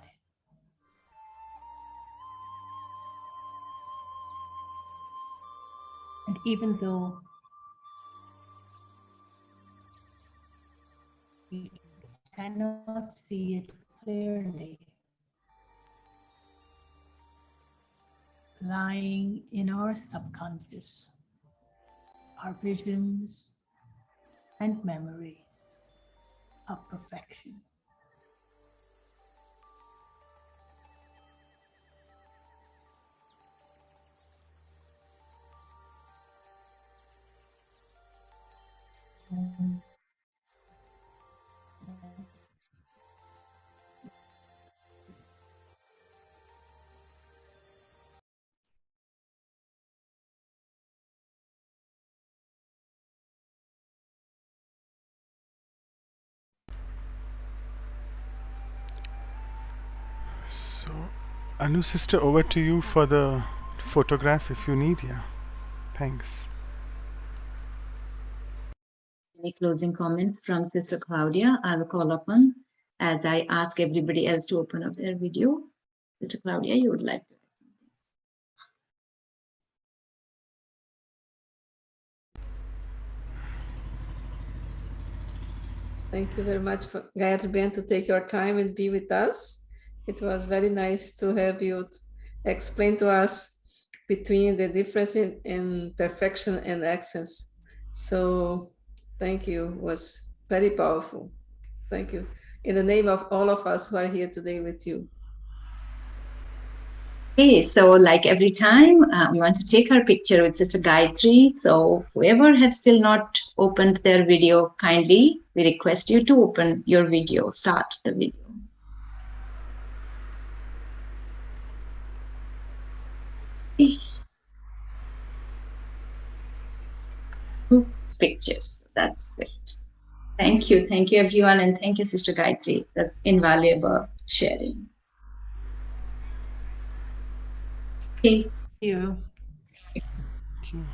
And even though we cannot see it clearly, lying in our subconscious are visions and memories of perfection. So, Anu sister, over to you for the photograph if you need. Yeah, thanks. Any closing comments from Sister Claudia? I'll call upon as I ask everybody else to open up their video. Sister Claudia, you would like to? Thank you very much, for Gayatri Ben, to take your time and be with us. It was very nice to have you explain to us between the difference in perfection and excellence. So thank you, it was very powerful. Thank you. In the name of all of us who are here today with you. Okay, so like every time, we want to take our picture with Sister Gayatri. So whoever has still not opened their video, kindly, we request you to open your video, start the video. Okay. 2 pictures, that's great. Thank you everyone, and thank you, Sister Gayatri. That's invaluable sharing. Okay. You. Thank you.